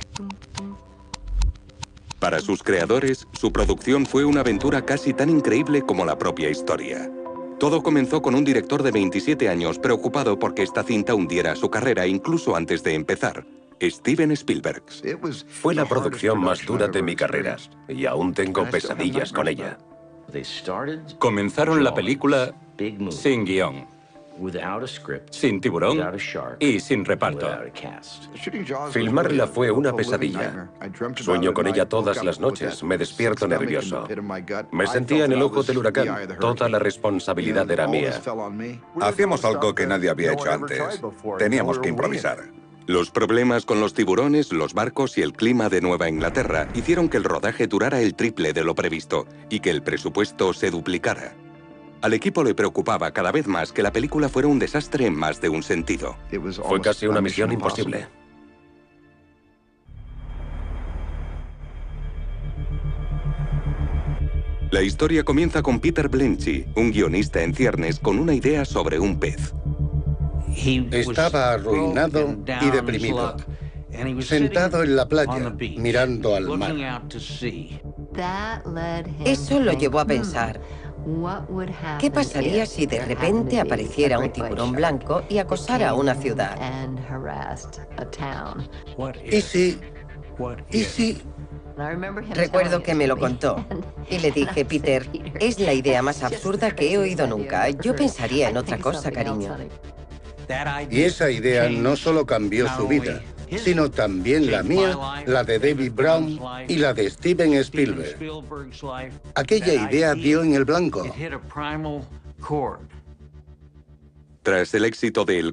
[SPEAKER 1] Para sus creadores, su producción fue una aventura casi tan increíble como la propia historia. Todo comenzó con un director de 27 años preocupado porque esta cinta hundiera su carrera incluso antes de empezar, Steven Spielberg.
[SPEAKER 3] Fue la producción más dura de mi carrera y aún tengo pesadillas con ella.
[SPEAKER 2] Comenzaron la película sin guión, sin tiburón y sin reparto.
[SPEAKER 3] Filmarla fue una pesadilla. Sueño con ella todas las noches, me despierto nervioso. Me sentía en el ojo del huracán, toda la responsabilidad era mía.
[SPEAKER 7] Hacíamos algo que nadie había hecho antes. Teníamos que improvisar.
[SPEAKER 1] Los problemas con los tiburones, los barcos y el clima de Nueva Inglaterra hicieron que el rodaje durara el triple de lo previsto y que el presupuesto se duplicara. Al equipo le preocupaba cada vez más que la película fuera un desastre en más de un sentido.
[SPEAKER 3] Fue casi una misión imposible.
[SPEAKER 1] La historia comienza con Peter Blenchi, un guionista en ciernes con una idea sobre un pez.
[SPEAKER 4] Estaba arruinado y deprimido, sentado en la playa, mirando al mar.
[SPEAKER 6] Eso lo llevó a pensar, ¿qué pasaría si de repente apareciera un tiburón blanco y acosara a una ciudad?
[SPEAKER 4] ¿Y si? ¿Y si?
[SPEAKER 6] Recuerdo que me lo contó y le dije, Peter, es la idea más absurda que he oído nunca. Yo pensaría en otra cosa, cariño.
[SPEAKER 4] Y esa idea no solo cambió su vida, sino también la mía, la de David Brown y la de Steven Spielberg. Aquella idea dio en el blanco.
[SPEAKER 1] Tras el éxito de El